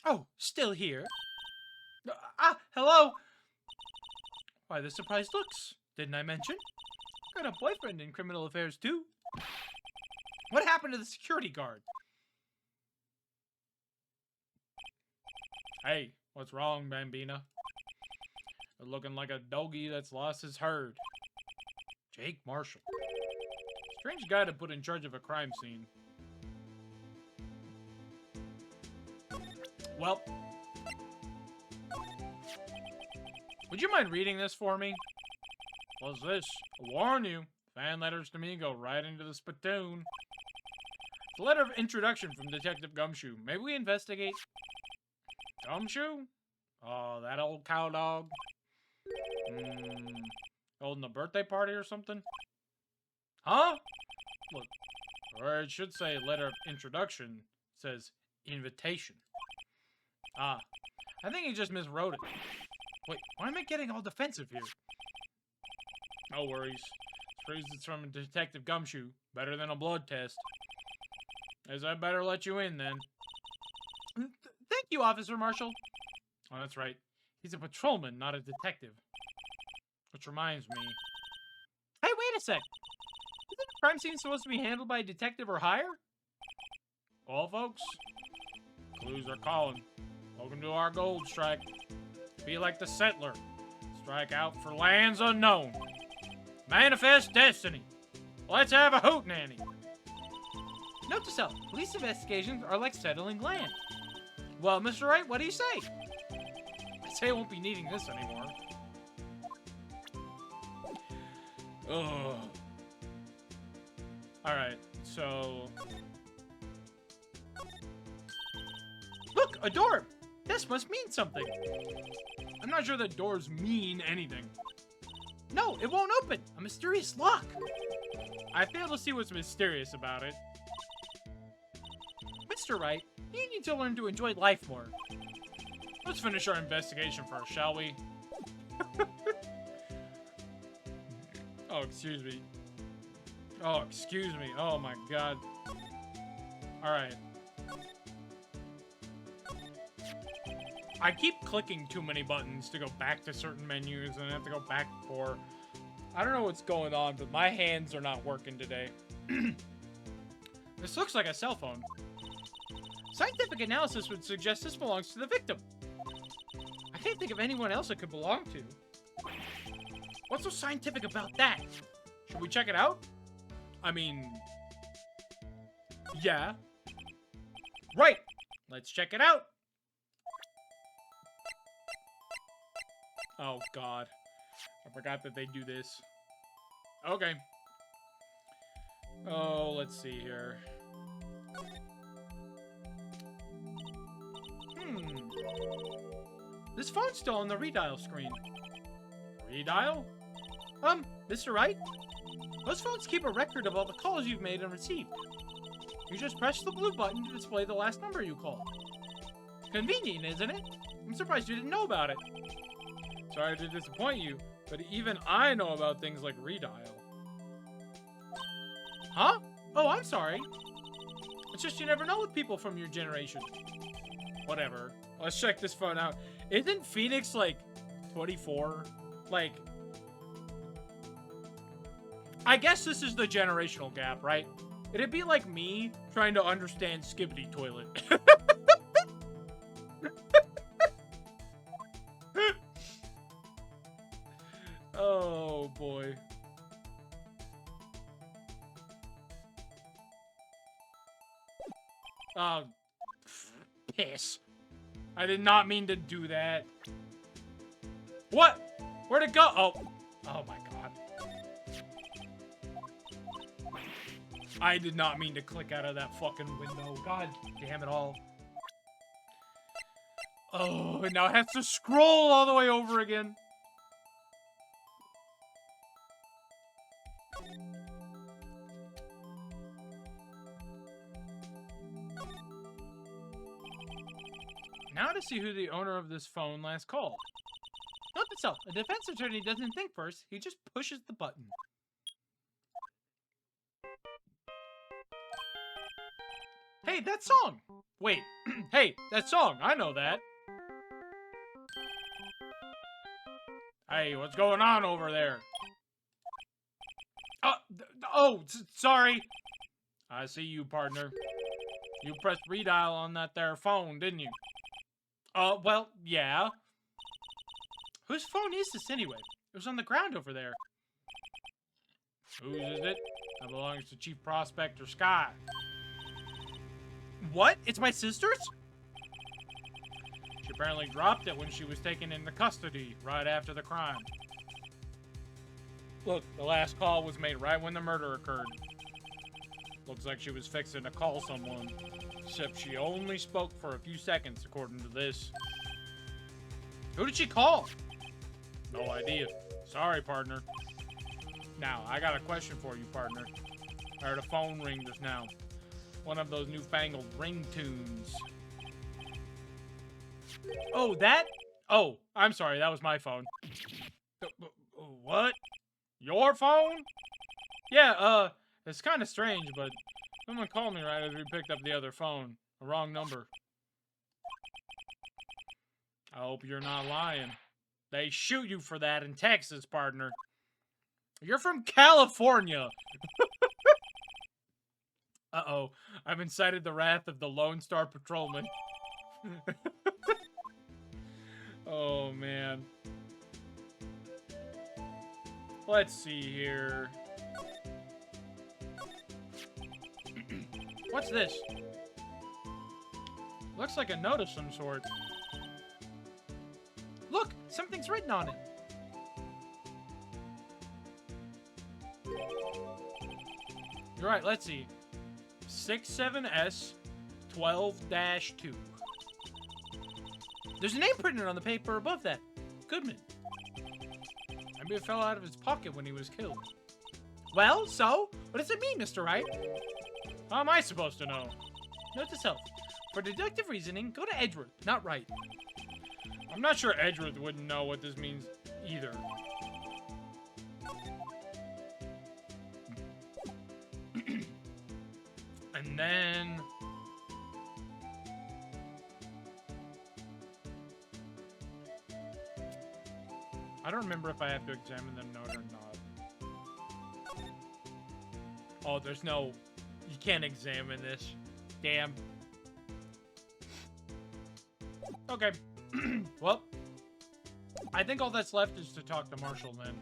Oh, still here? Hello? Why the surprised looks? Didn't I mention? Got a boyfriend in criminal affairs, too. What happened to the security guard? Hey, what's wrong, Bambina? You're looking like a doggy that's lost his herd. Jake Marshall. Strange guy to put in charge of a crime scene. Well. Would you mind reading this for me? What's this? I warn you. Fan letters to me go right into the spittoon. It's a letter of introduction from Detective Gumshoe. May we investigate? Gumshoe? Oh, that old cow dog. Holding a birthday party or something? Huh? Look, or it should say letter of introduction. It says invitation. Ah, I think he just miswrote it. Wait, why am I getting all defensive here? No worries. Proves it's from Detective Gumshoe. Better than a blood test. As I better let you in then. Thank you, Officer Marshall. Oh, that's right. He's a patrolman, not a detective. Which reminds me... Hey, wait a sec! Isn't a crime scene supposed to be handled by a detective or higher? Well, folks, clues are calling. Welcome to our gold strike. Be like the settler. Strike out for lands unknown. Manifest destiny. Let's have a hootenanny. Note to self, police investigations are like settling land. Well, Mr. Wright, what do you say? I say I won't be needing this anymore. Ugh. Alright, so... Look, a door! This must mean something. I'm not sure that doors mean anything. No, it won't open. A mysterious lock. I fail to see what's mysterious about it. Mr. Wright, you need to learn to enjoy life more. Let's finish our investigation first, shall we? Oh, excuse me. Oh, excuse me. Oh my god. Alright. I keep clicking too many buttons to go back to certain menus, and I have to go back for... I don't know what's going on, but my hands are not working today. This looks like a cell phone. Scientific analysis would suggest this belongs to the victim. I can't think of anyone else it could belong to. What's so scientific about that? Should we check it out? I mean... yeah. Right! Let's check it out! Oh, God. I forgot that they do this. Okay. Oh, let's see here. This phone's still on the redial screen. Redial? Mr. Wright? Most phones keep a record of all the calls you've made and received. You just press the blue button to display the last number you called. Convenient, isn't it? I'm surprised you didn't know about it. Sorry to disappoint you, but even I know about things like redial. Huh? Oh, I'm sorry. It's just you never know with people from your generation. Whatever. Let's check this phone out. Isn't Phoenix, like, 24? Like... I guess this is the generational gap, right? It'd be like me trying to understand Skibbity Toilet. Oh, boy. Oh, piss. I did not mean to do that. What? Where'd it go? Oh. Oh, my God. I did not mean to click out of that fucking window. God damn it all. Oh, and now it has to scroll all the way over again. Now to see who the owner of this phone last called. Note to self, a defense attorney doesn't think first, he just pushes the button. Hey, that song! Wait, hey, that song, I know that. Hey, what's going on over there? Sorry. I see you, partner. You pressed redial on that there phone, didn't you? Well, yeah. Whose phone is this anyway? It was on the ground over there. Whose is it? That belongs to Chief Prospector Scott. What? It's my sister's? She apparently dropped it when she was taken into custody right after the crime. Look, the last call was made right when the murder occurred. Looks like she was fixing to call someone. Except she only spoke for a few seconds, according to this. Who did she call? No idea. Sorry, partner. Now, I got a question for you, partner. I heard a phone ring just now. One of those newfangled ringtones. Oh, that? Oh, I'm sorry, that was my phone. What? Your phone? Yeah, it's kind of strange, but someone called me right as we picked up the other phone. A wrong number. I hope you're not lying. They shoot you for that in Texas, partner. You're from California. Uh-oh. I've incited the wrath of the Lone Star Patrolman. Oh, man. Let's see here. What's this? Looks like a note of some sort. Look! Something's written on it. You're right, let's see. 67S 12-2. There's a name printed on the paper above that. Goodman. Maybe it fell out of his pocket when he was killed. Well, so? What does it mean, Mr. Wright? How am I supposed to know? Note to self. For deductive reasoning, go to Edgeworth, not Wright. I'm not sure Edgeworth wouldn't know what this means either. And then... I don't remember if I have to examine the note or not. Oh, there's no... You can't examine this. Damn. Okay. Well, I think all that's left is to talk to Marshall then.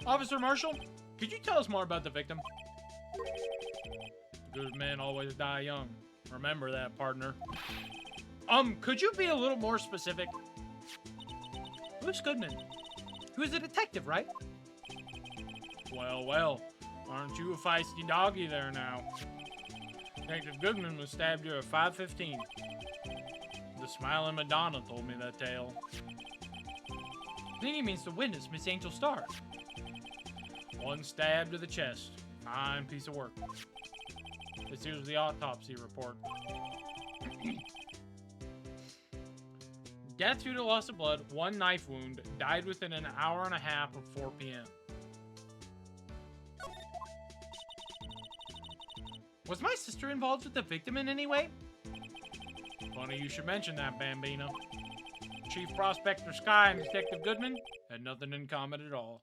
Officer Marshall, could you tell us more about the victim? Good men always die young. Remember that, partner. Could you be a little more specific? Who's Goodman? Who's a detective, right? Well, well. Aren't you a feisty doggy there now? Detective Goodman was stabbed here at 5:15. The smiling Madonna told me that tale. I think he means the witness, Miss Angel Starr. One stab to the chest. Fine piece of work. This here's the autopsy report. Death due to loss of blood, 1 knife wound, died within an hour and a half of 4 p.m. Was my sister involved with the victim in any way? Funny you should mention that, Bambino. Chief Prospector Sky and Detective Goodman had nothing in common at all.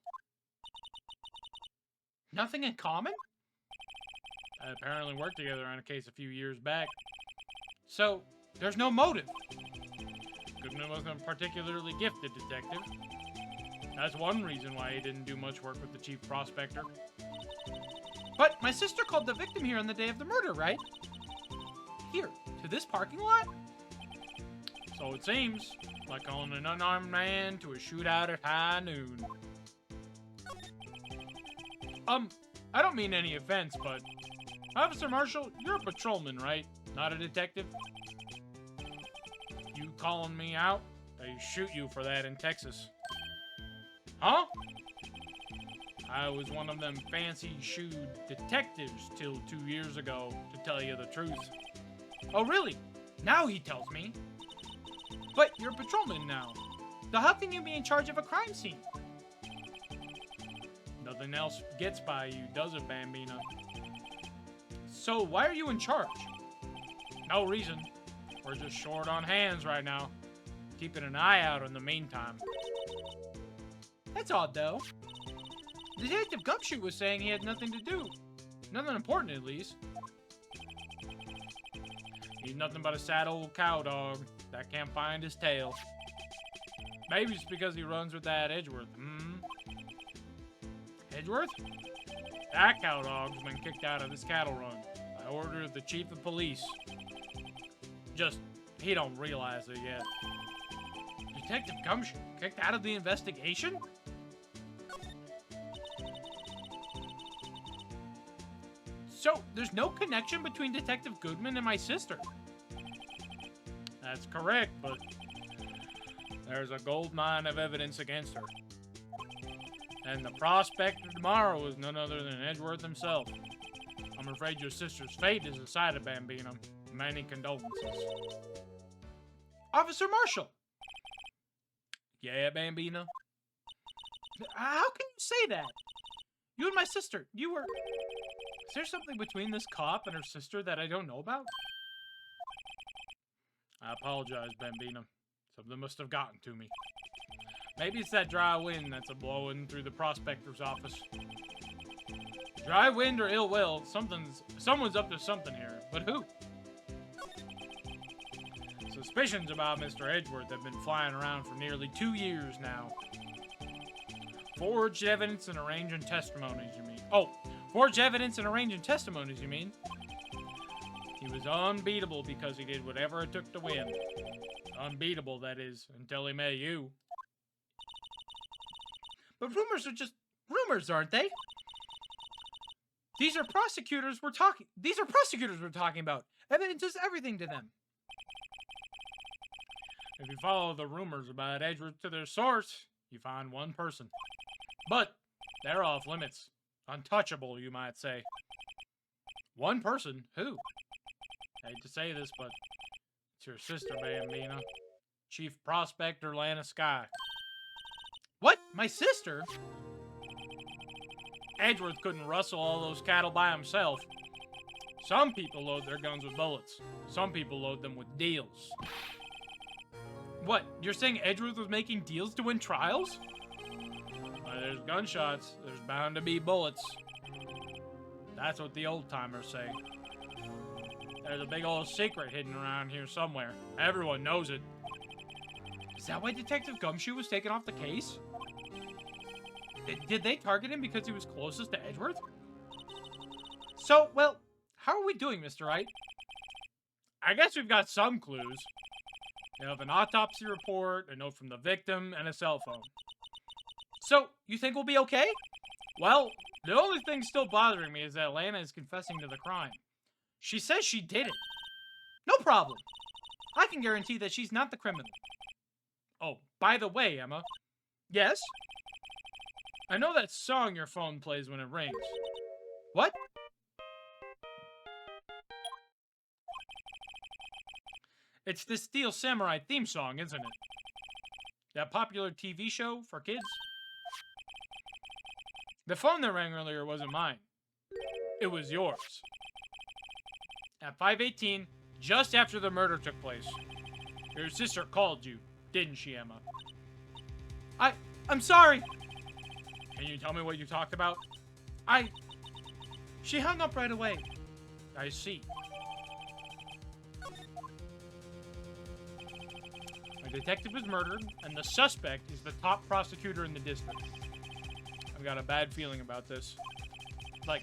Nothing in common? They apparently worked together on a case a few years back. So, there's no motive. Goodman wasn't a particularly gifted detective. That's one reason why he didn't do much work with the Chief Prospector. But my sister called the victim here on the day of the murder, right? Here, to this parking lot? So it seems, like calling an unarmed man to a shootout at high noon. I don't mean any offense, but... Officer Marshall, you're a patrolman, right? Not a detective? You calling me out? They shoot you for that in Texas. Huh? I was one of them fancy-shoed detectives till 2 years ago, to tell you the truth. Oh, really? Now he tells me. But you're a patrolman now. So how can you be in charge of a crime scene? Nothing else gets by you, does it, Bambino? So why are you in charge? No reason. We're just short on hands right now. Keeping an eye out in the meantime. That's odd, though. Detective Gumshoe was saying he had nothing to do. Nothing important, at least. He's nothing but a sad old cow dog that can't find his tail. Maybe it's because he runs with that Edgeworth, Edgeworth? That cow dog's been kicked out of this cattle run by order of the chief of police. Just, he don't realize it yet. Detective Gumshoe kicked out of the investigation? So, there's no connection between Detective Goodman and my sister. That's correct, but there's a gold mine of evidence against her. And the prospector tomorrow is none other than Edgeworth himself. I'm afraid your sister's fate is decided, Bambino. Many condolences. Officer Marshall! Yeah, Bambino? How can you say that? You and my sister, you were... Is there something between this cop and her sister that I don't know about? I apologize, Bambina. Something must have gotten to me. Maybe it's that dry wind that's a-blowing through the prospector's office. Dry wind or ill will, someone's up to something here. But who? Suspicions about Mr. Edgeworth have been flying around for nearly 2 years now. Forged evidence and arranging testimonies, you mean? Oh, forged evidence and arranging testimonies, you mean? He was unbeatable because he did whatever it took to win. Unbeatable, that is, until he met you. But rumors are just rumors, aren't they? These are prosecutors we're talking about. Evidence is everything to them. If you follow the rumors about Edgeworth to their source, you find one person. But they're off limits. Untouchable, you might say. One person? Who? I hate to say this, but it's your sister, Bambina. Chief Prospector Leona Sky. What? My sister? Edgeworth couldn't rustle all those cattle by himself. Some people load their guns with bullets. Some people load them with deals. What? You're saying Edgeworth was making deals to win trials? Well, there's gunshots. There's bound to be bullets. That's what the old-timers say. There's a big old secret hidden around here somewhere. Everyone knows it. Is that why Detective Gumshoe was taken off the case? Did they target him because he was closest to Edgeworth? So, well, how are we doing, Mr. Wright? I guess we've got some clues. We have an autopsy report, a note from the victim, and a cell phone. So, you think we'll be okay? Well, the only thing still bothering me is that Leona is confessing to the crime. She says she did it. No problem. I can guarantee that she's not the criminal. Oh, by the way, Emma. Yes? I know that song your phone plays when it rings. What? It's the Steel Samurai theme song, isn't it? That popular TV show for kids? The phone that rang earlier wasn't mine. It was yours. At 5:18, just after the murder took place. Your sister called you, didn't she, Emma? I'm sorry. Can you tell me what you talked about? She hung up right away. I see. A detective was murdered, and the suspect is the top prosecutor in the district. I've got a bad feeling about this. Like,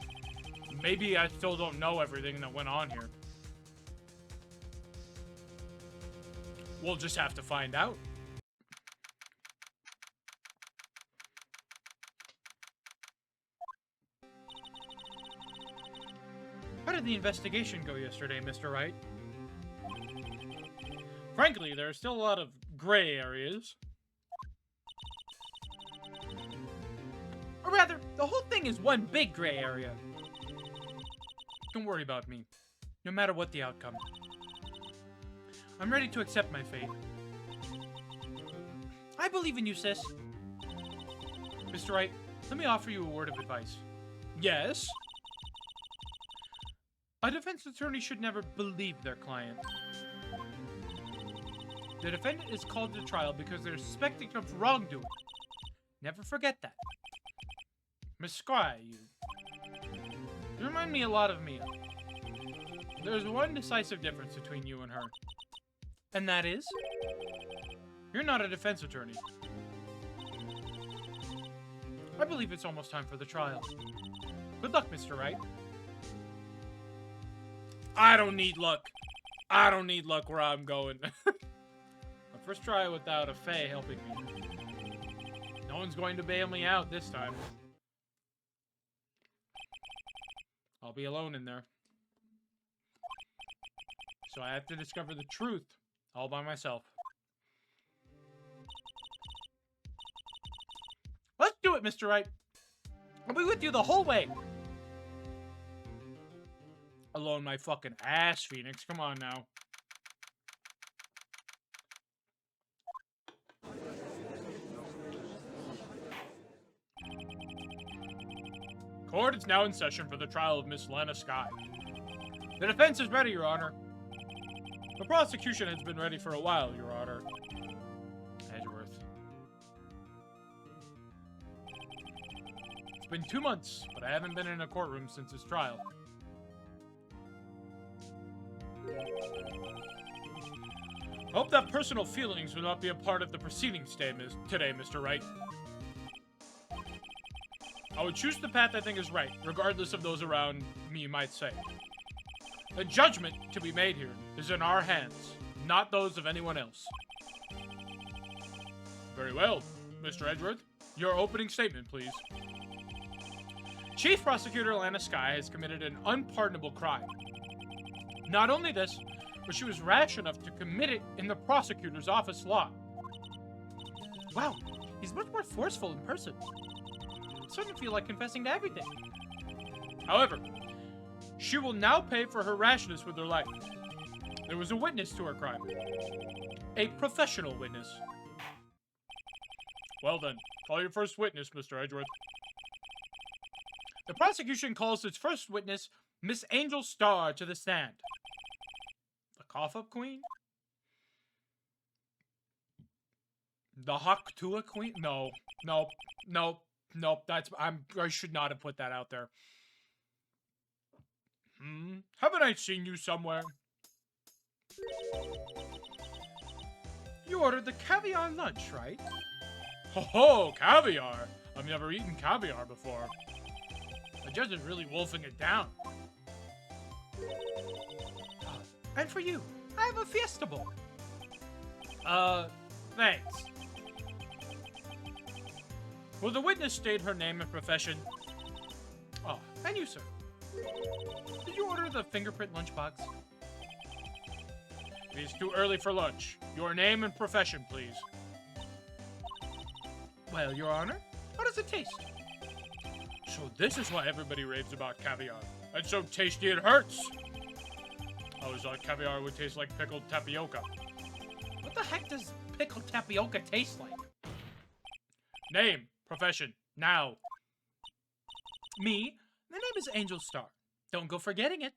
maybe I still don't know everything that went on here. We'll just have to find out. How did the investigation go yesterday, Mr. Wright? Frankly, there are still a lot of gray areas. Or rather, the whole thing is one big gray area. Don't worry about me, no matter what the outcome. I'm ready to accept my fate. I believe in you, sis. Mr. Wright, let me offer you a word of advice. Yes? A defense attorney should never believe their client. The defendant is called to trial because they're suspected of wrongdoing. Never forget that. Miss Sky, you remind me a lot of Mia. There's one decisive difference between you and her. And that is? You're not a defense attorney. I believe it's almost time for the trial. Good luck, Mr. Wright. I don't need luck. I don't need luck where I'm going. My first try without a Fae helping me. No one's going to bail me out this time. I'll be alone in there. So I have to discover the truth all by myself. Let's do it, Mr. Wright. I'll be with you the whole way. Alone my fucking ass, Phoenix. Come on now. Court is now in session for the trial of Miss Leona Sky. The defense is ready, Your Honor. The prosecution has been ready for a while, Your Honor. Edgeworth. It's been 2 months, but I haven't been in a courtroom since his trial. Hope that personal feelings will not be a part of the proceedings today, Mr. Wright. I would choose the path I think is right, regardless of those around me might say. The judgment to be made here is in our hands, not those of anyone else. Very well, Mr. Edgeworth. Your opening statement, please. Chief Prosecutor Leona Skye has committed an unpardonable crime. Not only this, but she was rash enough to commit it in the prosecutor's office lot. Wow, he's much more forceful in person. I starting to feel like confessing to everything. However, she will now pay for her rashness with her life. There was a witness to her crime. A professional witness. Well then, call your first witness, Mr. Edgeworth. The prosecution calls its first witness, Miss Angel Starr, to the stand. The cough-up queen? The Hawk-Tua queen? No. I should not have put that out there. Haven't I seen you somewhere? You ordered the caviar lunch, right? Ho, caviar! I've never eaten caviar before. The judge is really wolfing it down. And for you, I have a fiesta bowl. Thanks. Will the witness state her name and profession? Oh, and you, sir. Did you order the fingerprint lunchbox? It is too early for lunch. Your name and profession, please. Well, Your Honor, how does it taste? So this is why everybody raves about caviar. It's so tasty it hurts. I always thought caviar would taste like pickled tapioca. What the heck does pickled tapioca taste like? Name, profession, now. Me? The name is Angel Starr. Don't go forgetting it.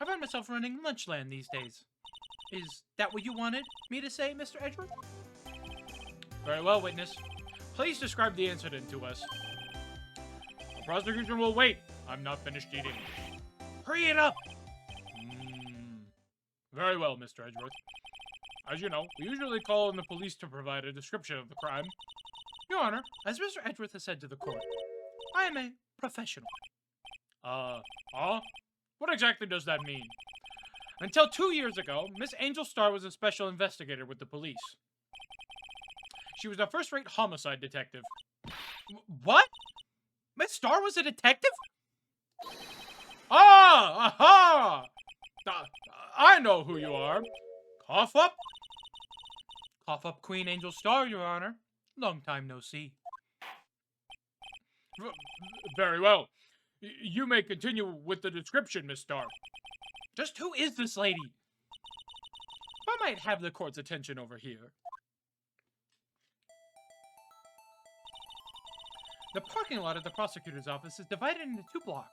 I find myself running Lunchland these days. Is that what you wanted me to say, Mr. Edgeworth? Very well, witness. Please describe the incident to us. The prosecution will wait. I'm not finished eating. Hurry it up! Very well, Mr. Edgeworth. As you know, we usually call on the police to provide a description of the crime. Your Honor, as Mr. Edgeworth has said to the court, I am a professional. What exactly does that mean? Until 2 years ago, Miss Angel Starr was a special investigator with the police. She was a first-rate homicide detective. What? Miss Starr was a detective? Aha! I know who you are. Cough up. Cough up, Queen Angel Starr, Your Honor. Long time no see. Very well. You may continue with the description, Miss Starr. Just who is this lady? If I might have the court's attention over here. The parking lot of the prosecutor's office is divided into 2 blocks.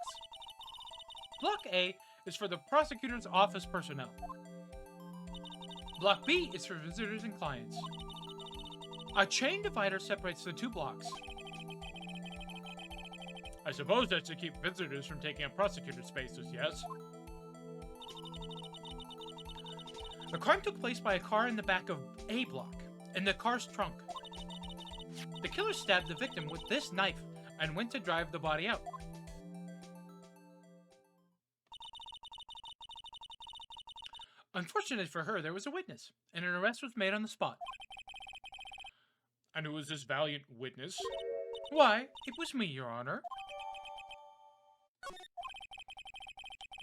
Block A is for the prosecutor's office personnel. Block B is for visitors and clients. A chain divider separates the 2 blocks. I suppose that's to keep visitors from taking up prosecutor's spaces, yes? The crime took place by a car in the back of A block, in the car's trunk. The killer stabbed the victim with this knife and went to drive the body out. Unfortunately for her, there was a witness, and an arrest was made on the spot. And who was this valiant witness? Why, it was me, Your Honor.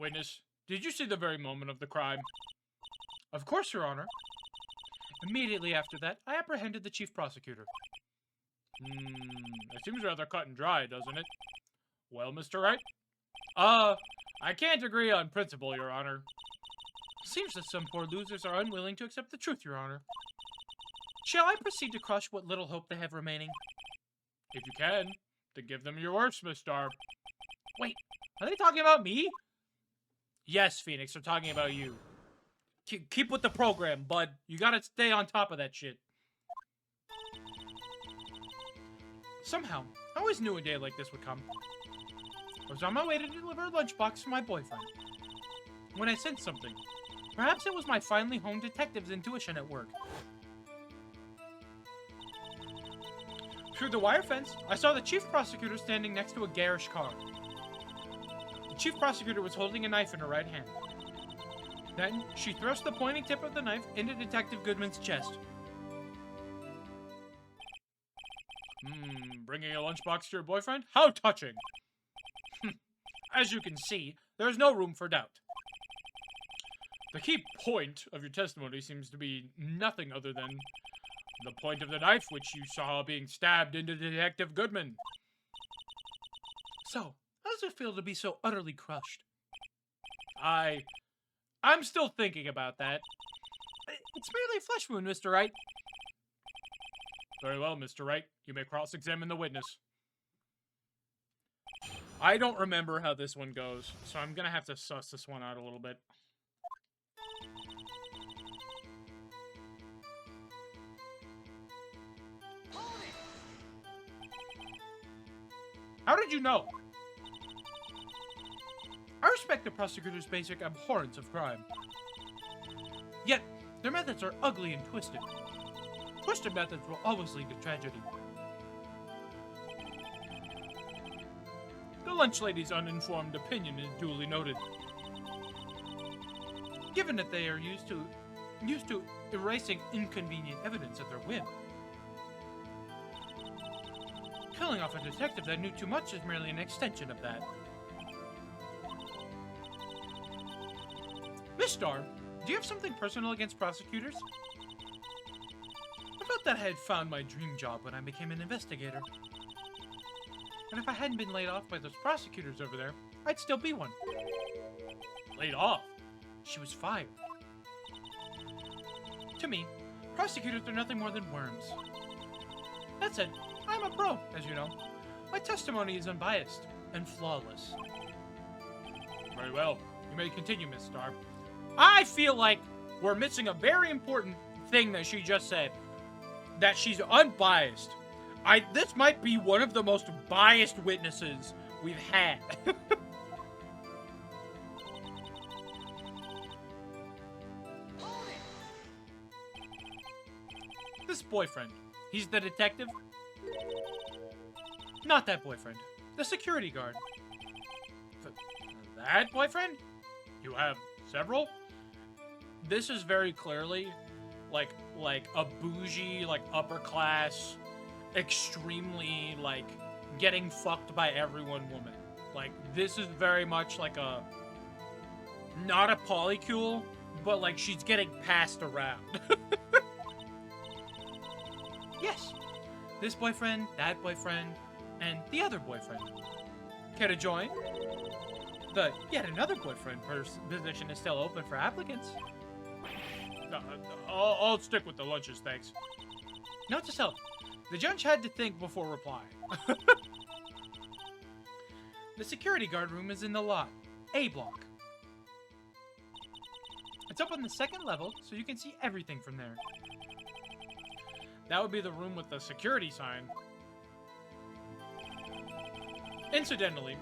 Witness, did you see the very moment of the crime? Of course, Your Honor. Immediately after that, I apprehended the chief prosecutor. It seems rather cut and dry, doesn't it? Well, Mr. Wright? I can't agree on principle, Your Honor. Seems that some poor losers are unwilling to accept the truth, Your Honor. Shall I proceed to crush what little hope they have remaining? If you can, then give them your worst, Miss Starr. Wait, are they talking about me? Yes, Phoenix, they're talking about you. Keep with the program, bud. You gotta stay on top of that shit. Somehow, I always knew a day like this would come. I was on my way to deliver a lunchbox for my boyfriend, when I sensed something. Perhaps it was my finely honed detective's intuition at work. Through the wire fence, I saw the chief prosecutor standing next to a garish car. The chief prosecutor was holding a knife in her right hand. Then, she thrust the pointing tip of the knife into Detective Goodman's chest. Bringing a lunchbox to your boyfriend? How touching! As you can see, there is no room for doubt. The key point of your testimony seems to be nothing other than the point of the knife which you saw being stabbed into Detective Goodman. So, how does it feel to be so utterly crushed? I'm still thinking about that. It's merely a flesh wound, Mr. Wright. Very well, Mr. Wright. You may cross-examine the witness. I don't remember how this one goes, so I'm gonna have to suss this one out a little bit. How did you know? I respect the prosecutor's basic abhorrence of crime. Yet, their methods are ugly and twisted. Twisted methods will always lead to tragedy. The lunch lady's uninformed opinion is duly noted. Given that they are used to erasing inconvenient evidence at their whim. Killing off a detective that knew too much is merely an extension of that. Miss Starr, do you have something personal against prosecutors? I felt that I had found my dream job when I became an investigator. And if I hadn't been laid off by those prosecutors over there, I'd still be one. Laid off? She was fired. To me, prosecutors are nothing more than worms. That said, I'm a pro, as you know. My testimony is unbiased and flawless. Very well. You may continue, Miss Starr. I feel like we're missing a very important thing that she just said. That she's unbiased. This might be one of the most biased witnesses we've had. This boyfriend, he's the detective? Not that boyfriend. The security guard. That boyfriend? You have several? This is very clearly like a bougie, like upper class, extremely like getting fucked by everyone woman. Like this is very much like a not a polycule, but like she's getting passed around. Yes. This boyfriend, that boyfriend, and the other boyfriend. Care to join? The yet another boyfriend position is still open for applicants. I'll stick with the lunches, thanks. Note to self, the judge had to think before replying. The security guard room is in the lot, A block. It's up on the second level, so you can see everything from there. That would be the room with the security sign. Incidentally,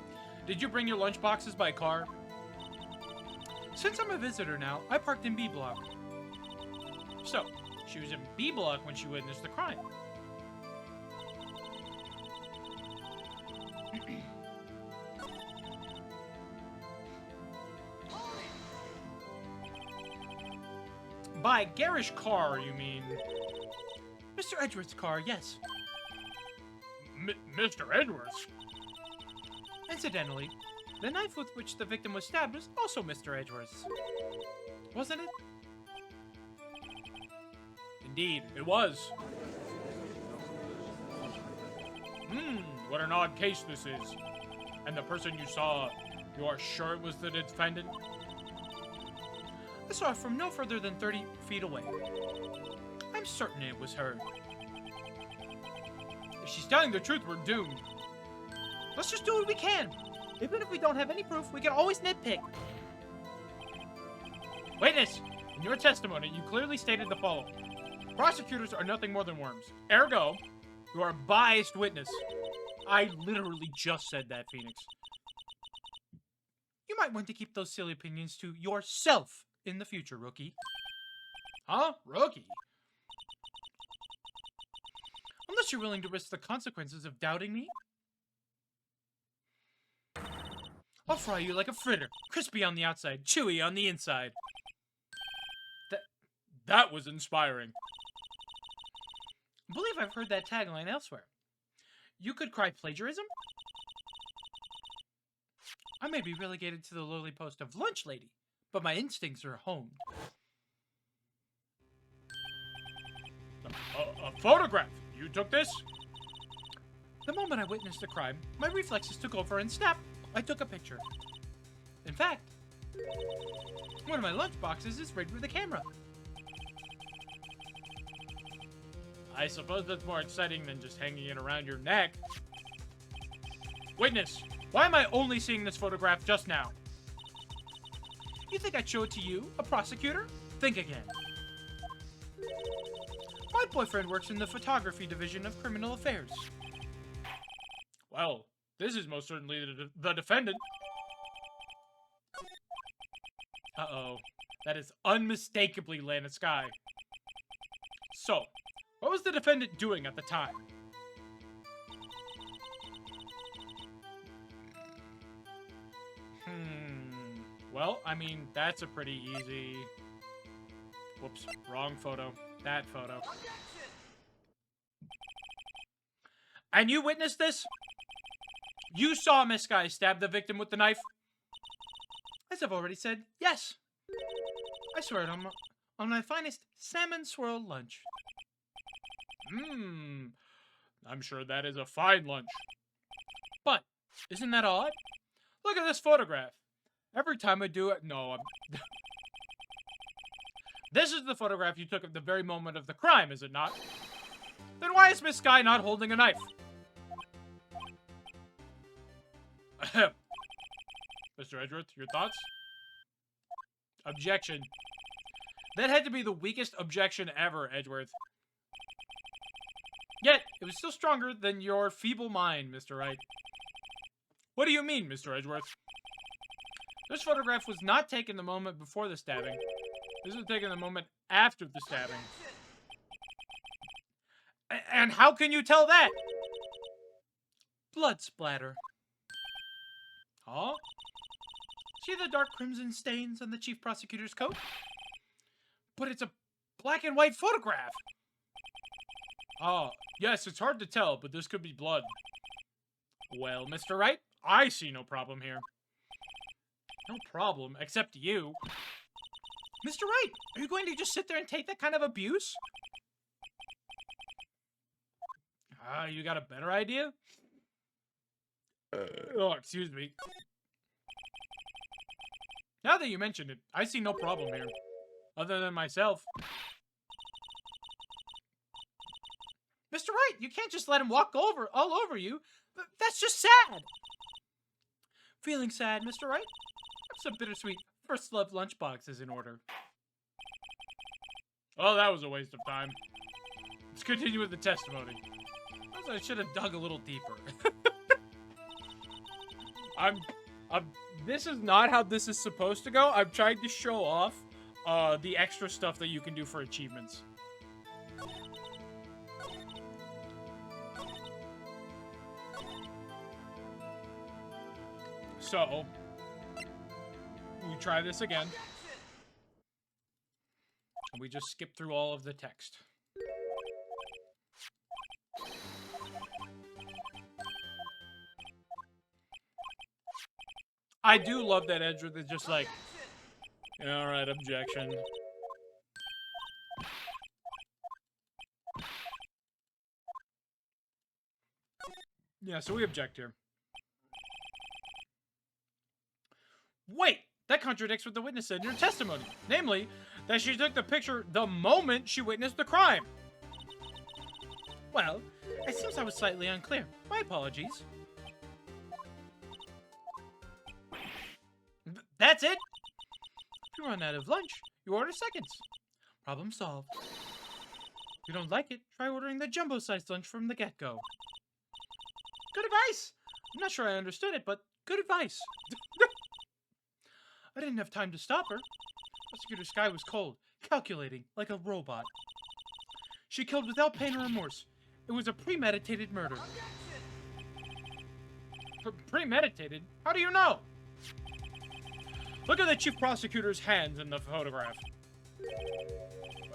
did you bring your lunch boxes by car? Since I'm a visitor now, I parked in B block. So, she was in B block when she witnessed the crime. By garish car, you mean? Mr. Edwards' car, yes. Mr. Edwards? Incidentally, the knife with which the victim was stabbed was also Mr. Edwards. Wasn't it? Indeed, it was. What an odd case this is. And the person you saw, you are sure it was the defendant? I saw her from no further than 30 feet away. I'm certain it was her. If she's telling the truth, we're doomed. Let's just do what we can. Even if we don't have any proof, we can always nitpick. Witness, In your testimony, you clearly stated the following. Prosecutors are nothing more than worms. Ergo, you are a biased witness. I literally just said that, Phoenix. You might want to keep those silly opinions to yourself in the future, rookie. Huh? Rookie? Unless you're willing to risk the consequences of doubting me. I'll fry you like a fritter. Crispy on the outside, chewy on the inside. That was inspiring. I believe I've heard that tagline elsewhere. You could cry plagiarism? I may be relegated to the lowly post of lunch lady, but my instincts are honed. A photograph? You took this? The moment I witnessed the crime, my reflexes took over and snap, I took a picture. In fact, one of my lunch boxes is rigged with a camera. I suppose that's more exciting than just hanging it around your neck. Witness, why am I only seeing this photograph just now? You think I'd show it to you, a prosecutor? Think again. My boyfriend works in the photography division of criminal affairs. Well, this is most certainly the defendant. Uh-oh. That is unmistakably Lana Sky. So, what was the defendant doing at the time? Well, I mean, that's a pretty easy... Whoops, wrong photo. That photo. And you witnessed this? You saw Miss Sky stab the victim with the knife? As I've already said, yes. I swear it on my finest salmon swirl lunch. I'm sure that is a fine lunch. But, isn't that odd? Look at this photograph. Every time I do it... No, This is the photograph you took at the very moment of the crime, is it not? Then why is Miss Sky not holding a knife? Mr. Edgeworth, your thoughts? Objection. That had to be the weakest objection ever, Edgeworth. Yet, it was still stronger than your feeble mind, Mr. Wright. What do you mean, Mr. Edgeworth? This photograph was not taken the moment before the stabbing. This was taken the moment after the stabbing. And how can you tell that? Blood splatter. Huh? See the dark crimson stains on the chief prosecutor's coat? But it's a black and white photograph. Oh, yes, it's hard to tell, but this could be blood. Well, Mr. Wright, I see no problem here. No problem, except you. Mr. Wright, are you going to just sit there and take that kind of abuse? You got a better idea? Oh, excuse me. Now that you mention it, I see no problem here. Other than myself. Mr. Wright, you can't just let him walk all over you. That's just sad. Feeling sad, Mr. Wright? Some bittersweet first love lunchbox is in order. Oh, that was a waste of time. Let's continue with the testimony. I should have dug a little deeper. This is not how this is supposed to go. I'm trying to show off the extra stuff that you can do for achievements. So, we try this again. And we just skip through all of the text. I do love that Edgeworth is just like, alright, objection. Yeah, so we object here. Wait! That contradicts what the witness said in her testimony. Namely, that she took the picture the moment she witnessed the crime. Well, it seems I was slightly unclear. My apologies. That's it? If you run out of lunch, You order seconds. Problem solved. If you don't like it, try ordering the jumbo-sized lunch from the get-go. Good advice! I'm not sure I understood it, but good advice. I didn't have time to stop her. Prosecutor Sky was cold, calculating, like a robot. She killed without pain or remorse. It was a premeditated murder. Premeditated? How do you know? Look at the chief prosecutor's hands in the photograph.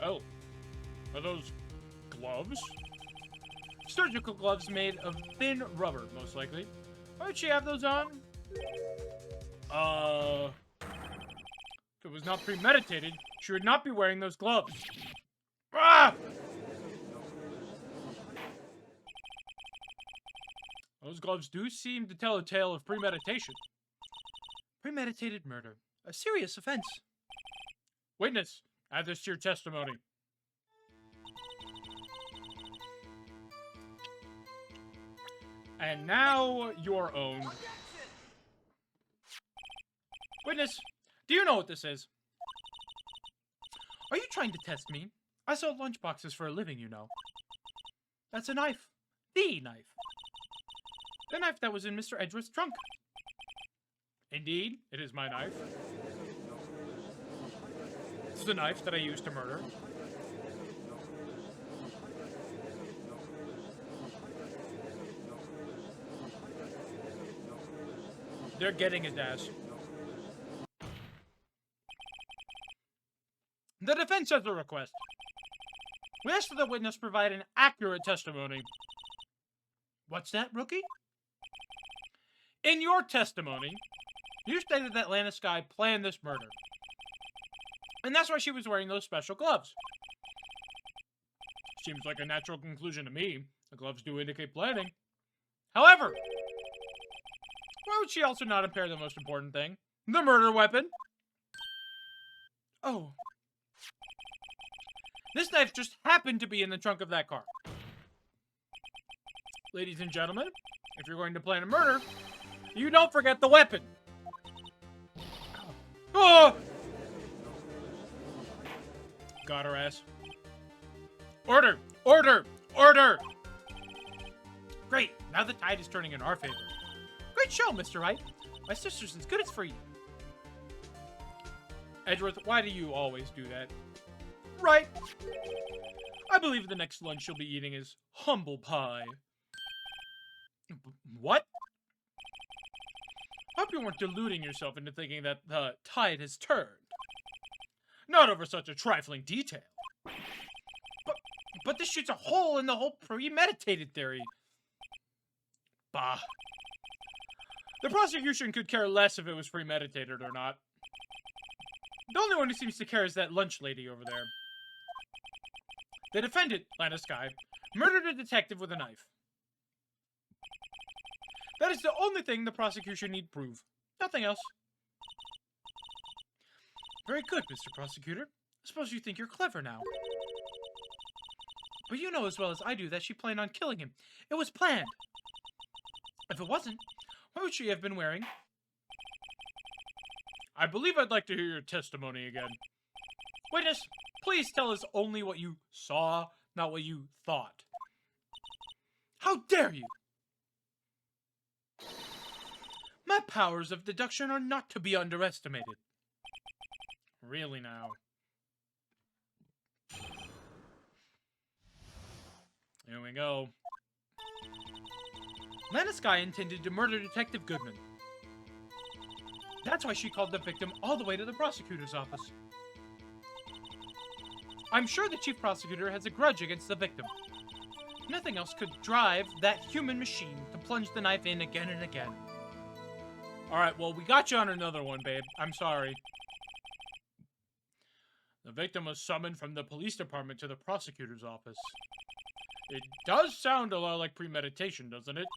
Well, are those gloves? Surgical gloves made of thin rubber, most likely. Why would she have those on? If it was not premeditated, she would not be wearing those gloves. Ah! Those gloves do seem to tell a tale of premeditation. Premeditated murder. A serious offense. Witness, add this to your testimony. And now you're owned. Witness, do you know what this is? Are you trying to test me? I sell lunchboxes for a living, you know. That's a knife. The knife. The knife that was in Mr. Edgeworth's trunk. Indeed, it is my knife. This is the knife that I used to murder. They're getting his ass. The defense has a request. We ask that the witness provide an accurate testimony. What's that, rookie? In your testimony, you stated that Lana Sky planned this murder. And that's why she was wearing those special gloves. Seems like a natural conclusion to me. The gloves do indicate planning. However, why would she also not impair the most important thing? The murder weapon? Oh. This knife just happened to be in the trunk of that car. Ladies and gentlemen, if you're going to plan a murder, you don't forget the weapon. Oh! Got her ass. Order! Order! Order! Great, now the tide is turning in our favor. Great show, Mr. Wright. My sister's as good as free. Edgeworth, why do you always do that? Right. I believe the next lunch you'll be eating is humble pie. What? Hope you weren't deluding yourself into thinking that the tide has turned. Not over such a trifling detail. But this shoots a hole in the whole premeditated theory. Bah. The prosecution could care less if it was premeditated or not. The only one who seems to care is that lunch lady over there. The defendant, Lana Sky, murdered a detective with a knife. That is the only thing the prosecution need prove. Nothing else. Very good, Mr. Prosecutor. I suppose you think you're clever now. But you know as well as I do that she planned on killing him. It was planned. If it wasn't, why would she have been wearing? I believe I'd like to hear your testimony again. Witness, please tell us only what you saw, not what you thought. How dare you! My powers of deduction are not to be underestimated. Really now. Here we go. Lana Sky intended to murder Detective Goodman. That's why she called the victim all the way to the prosecutor's office. I'm sure the chief prosecutor has a grudge against the victim. Nothing else could drive that human machine to plunge the knife in again and again. Alright, well, we got you on another one, babe. I'm sorry. The victim was summoned from the police department to the prosecutor's office. It does sound a lot like premeditation, doesn't it?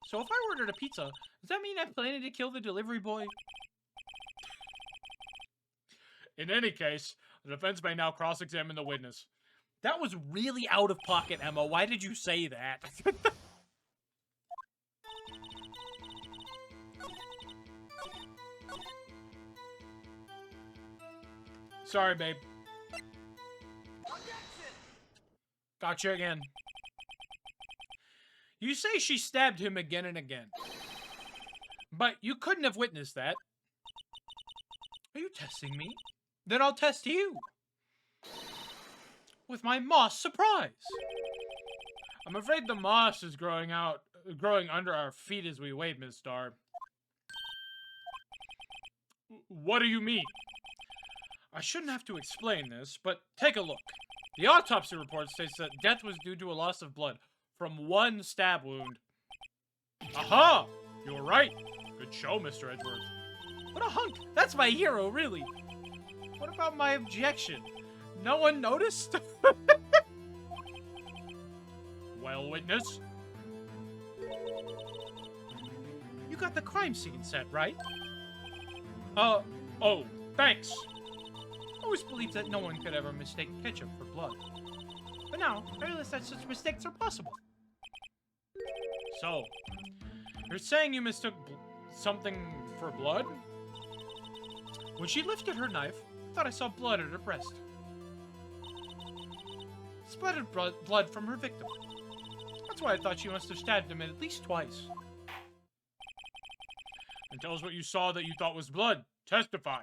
So if I ordered a pizza, does that mean I'm planning to kill the delivery boy? In any case, the defense may now cross-examine the witness. That was really out of pocket, Emma. Why did you say that? Sorry, babe. Gotcha again. You say she stabbed him again and again. But you couldn't have witnessed that. Are you testing me? Then I'll test you. With my moss surprise. I'm afraid the moss is growing under our feet as we wait, Miss Star. What do you mean? I shouldn't have to explain this, but take a look. The autopsy report states that death was due to a loss of blood from one stab wound. Aha! You were right. Good show, Mr. Edgeworth. What a hunk! That's my hero, really. What about my objection? No one noticed? Well, witness. You got the crime scene set, right? Oh, thanks. I always believed that no one could ever mistake ketchup for blood. But now, I realize that such mistakes are possible. So, you're saying you mistook something for blood? When she lifted her knife, I thought I saw blood at her breast. Splattered blood from her victim. That's why I thought she must have stabbed him at least twice. And tell us what you saw that you thought was blood. Testify.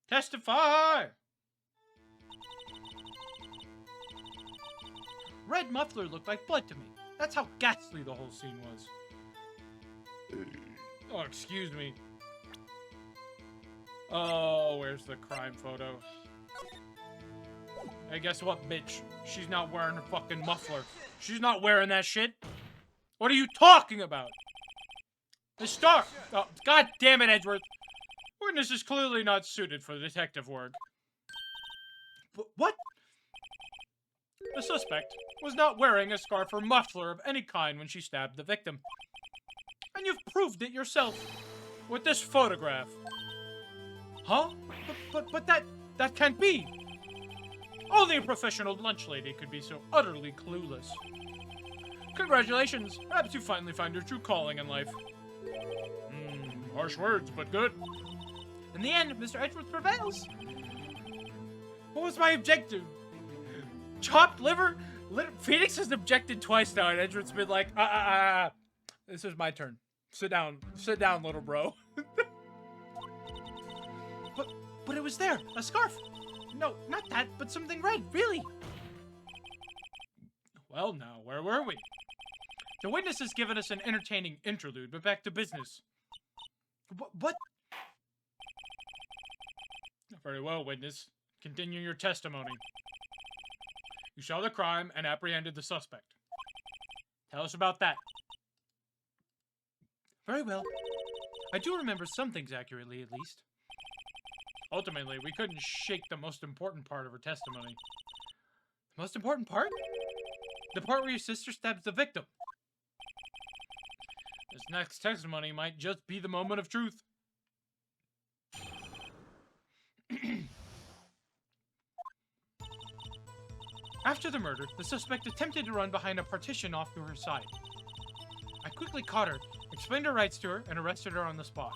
Testify! Red muffler looked like blood to me. That's how ghastly the whole scene was. Oh, excuse me. Oh, where's the crime photo? Hey, guess what, bitch? She's not wearing her fucking muffler. She's not wearing that shit. What are you talking about? The star! Oh, God damn it, Edgeworth. Witness is clearly not suited for detective work. What? The suspect was not wearing a scarf or muffler of any kind when she stabbed the victim. And you've proved it yourself with this photograph. Huh? But that can't be. Only a professional lunch lady could be so utterly clueless. Congratulations. Perhaps you finally found your true calling in life. Harsh words, but good. In the end, Mr. Edgeworth prevails. What was my objective? Chopped liver? Phoenix has objected twice now, and Edgeworth's been like, This is my turn. Sit down, little bro. But it was there, a scarf. No, not that, but something red, really. Well, now, where were we? The witness has given us an entertaining interlude, but back to business. What? Very well, witness. Continue your testimony. You saw the crime and apprehended the suspect. Tell us about that. Very well. I do remember some things accurately, at least. Ultimately, we couldn't shake the most important part of her testimony. The most important part? The part where your sister stabs the victim. This next testimony might just be the moment of truth. After the murder, the suspect attempted to run behind a partition off to her side. I quickly caught her, explained her rights to her, and arrested her on the spot.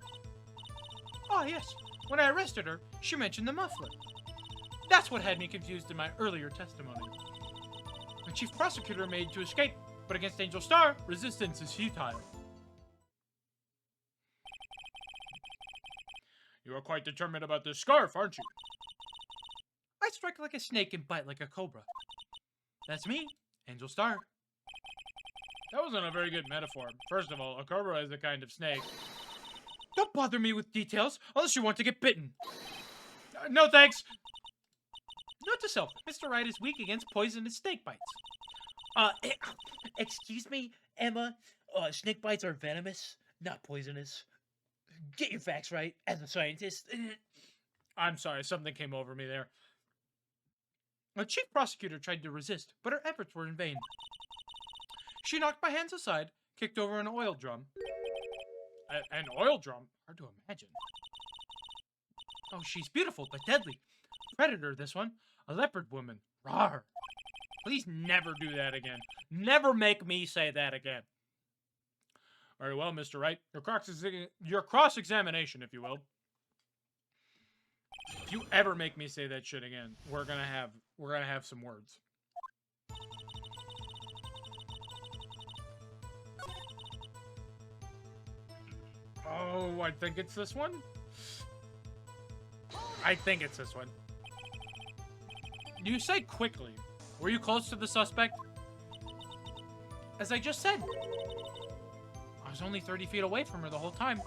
Oh, yes. When I arrested her, she mentioned the muffler. That's what had me confused in my earlier testimony. The chief prosecutor made to escape, but against Angel Star, resistance is futile. You are quite determined about this scarf, aren't you? I strike like a snake and bite like a cobra. That's me, Angel Star. That wasn't a very good metaphor. First of all, a cobra is a kind of snake. Don't bother me with details, unless you want to get bitten. No thanks. Note to self, Mr. Wright is weak against poisonous snake bites. Excuse me, Emma. Snake bites are venomous, not poisonous. Get your facts right, as a scientist. I'm sorry, something came over me there. The chief prosecutor tried to resist, but her efforts were in vain. She knocked my hands aside, kicked over an oil drum. An oil drum? Hard to imagine. Oh, she's beautiful, but deadly. Predator, this one. A leopard woman. Rawr. Please never do that again. Never make me say that again. Very well, Mr. Wright. Your cross-examination, if you will. If you ever make me say that shit again, we're gonna have some words. Oh, I think it's this one. I think it's this one. You say quickly. Were you close to the suspect? As I just said. I was only 30 feet away from her the whole time.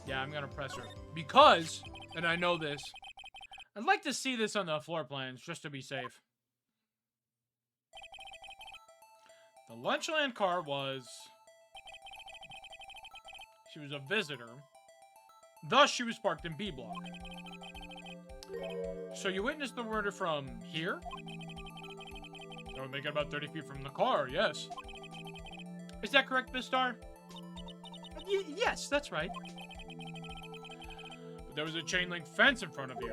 Yeah, I'm gonna press her. Because, and I know this, I'd like to see this on the floor plans, just to be safe. The Lunchland car was... She was a visitor. Thus, she was parked in B block. So you witnessed the murder from here? That would make it about 30 feet from the car, yes. Is that correct, Miss Star? Yes, that's right. But there was a chain link fence in front of you.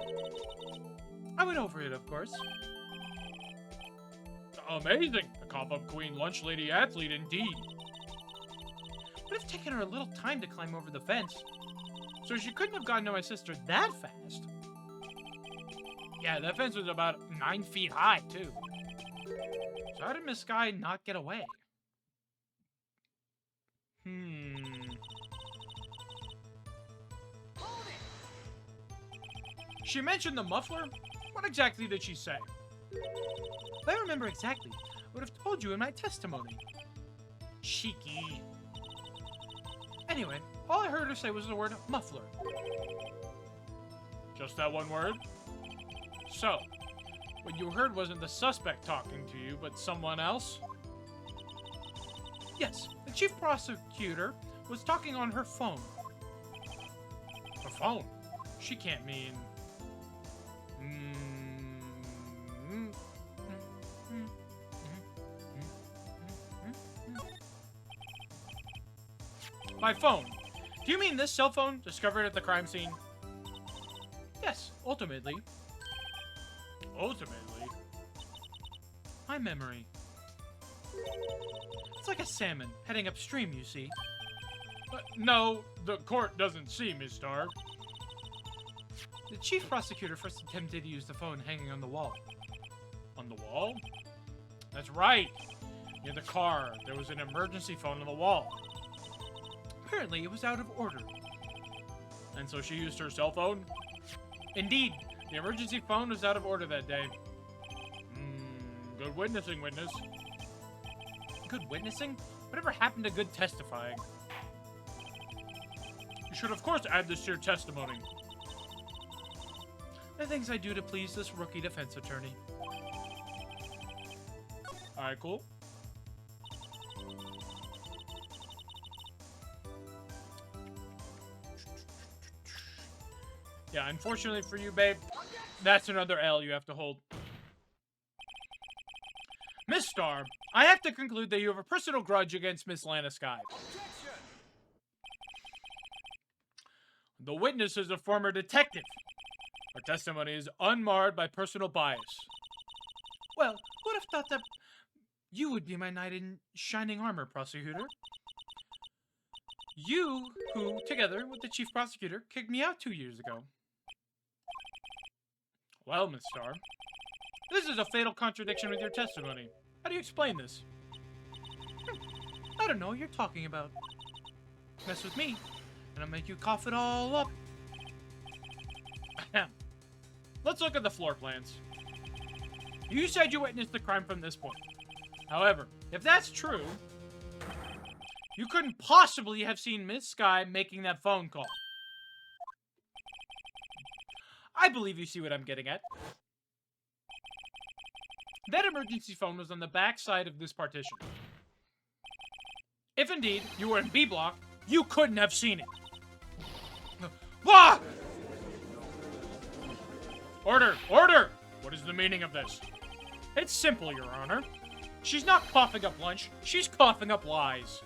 I went over it, of course. Amazing! A cop-up queen lunch lady athlete indeed. It would have taken her a little time to climb over the fence. So she couldn't have gotten to my sister that fast. Yeah, that fence was about 9 feet high, too. So how did Miss Sky not get away? She mentioned the muffler? What exactly did she say? If I remember exactly, I would have told you in my testimony. Cheeky. Anyway, all I heard her say was the word muffler. Just that one word? So, what you heard wasn't the suspect talking to you, but someone else? Yes, the chief prosecutor was talking on her phone. Her phone? She can't mean... My phone. Do you mean this cell phone discovered at the crime scene? Yes, ultimately. Ultimately? My memory. It's like a salmon heading upstream, you see. No, the court doesn't see, Miss Star. The chief prosecutor first attempted to use the phone hanging on the wall. On the wall? That's right. Near the car, there was an emergency phone on the wall. Apparently, it was out of order. And so she used her cell phone? Indeed, the emergency phone was out of order that day. Good witnessing, witness. Good witnessing? Whatever happened to good testifying? You should, of course, add this to your testimony. The things I do to please this rookie defense attorney. Alright, cool. Yeah, unfortunately for you, babe, that's another L you have to hold. Miss Star, I have to conclude that you have a personal grudge against Miss Lana Sky. The witness is a former detective. Her testimony is unmarred by personal bias. Well, who would have thought that you would be my knight in shining armor, prosecutor? You, who, together with the chief prosecutor, kicked me out 2 years ago. Well, Miss Star, this is a fatal contradiction with your testimony. How do you explain this? I don't know what you're talking about. Mess with me, and I'll make you cough it all up. Let's look at the floor plans. You said you witnessed the crime from this point. However, if that's true, you couldn't possibly have seen Miss Sky making that phone call. I believe you see what I'm getting at. That emergency phone was on the back side of this partition. If indeed you were in B block, you couldn't have seen it. Ah! Order! Order! What is the meaning of this? It's simple, Your Honor. She's not coughing up lunch, she's coughing up lies.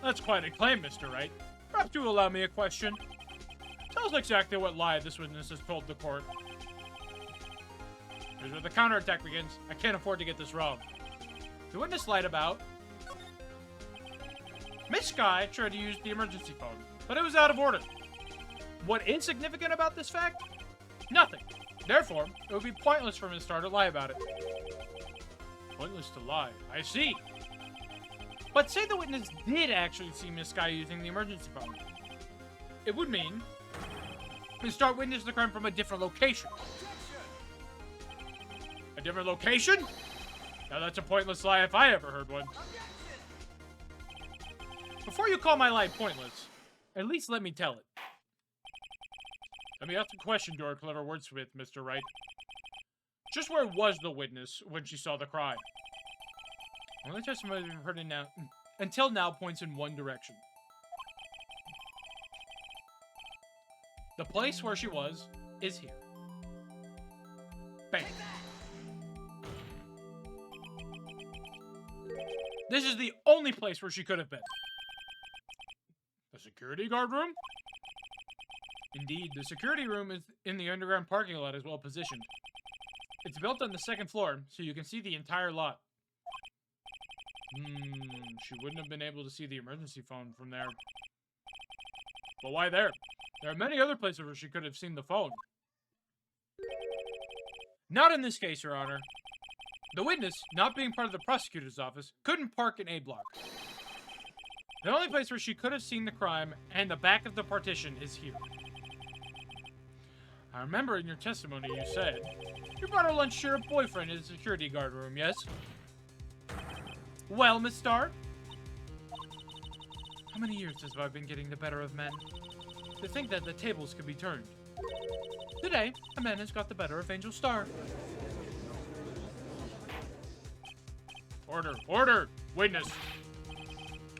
That's quite a claim, Mr. Wright. Perhaps you allow me a question. Tell us exactly what lie this witness has told the court. Here's where the counterattack begins. I can't afford to get this wrong. The witness lied about Miss Sky tried to use the emergency phone, but it was out of order. What is significant about this fact? Nothing. Therefore, it would be pointless for Miss Star to lie about it. Pointless to lie. I see. But say the witness did actually see Miss Sky using the emergency phone. It would mean Miss Star witnessed the crime from a different location. A different location? Now that's a pointless lie if I ever heard one. Before you call my lie pointless, at least let me tell it. Let me ask a question to our clever wordsmith, Mr. Wright. Just where was the witness when she saw the crime? Well, the testimony we've heard until now points in one direction. The place where she was is here. Bang. This is the only place where she could have been. The security guard room? Indeed, the security room is in the underground parking lot as well positioned. It's built on the second floor, so you can see the entire lot. She wouldn't have been able to see the emergency phone from there. But why there? There are many other places where she could have seen the phone. Not in this case, Your Honor. The witness, not being part of the prosecutor's office, couldn't park in A block. The only place where she could have seen the crime and the back of the partition is here. I remember in your testimony you said you brought her lunch to your boyfriend in the security guard room, yes? Well, Miss Starr? How many years have I been getting the better of men? To think that the tables could be turned. Today, a man has got the better of Angel Starr. Order! Order! Witness!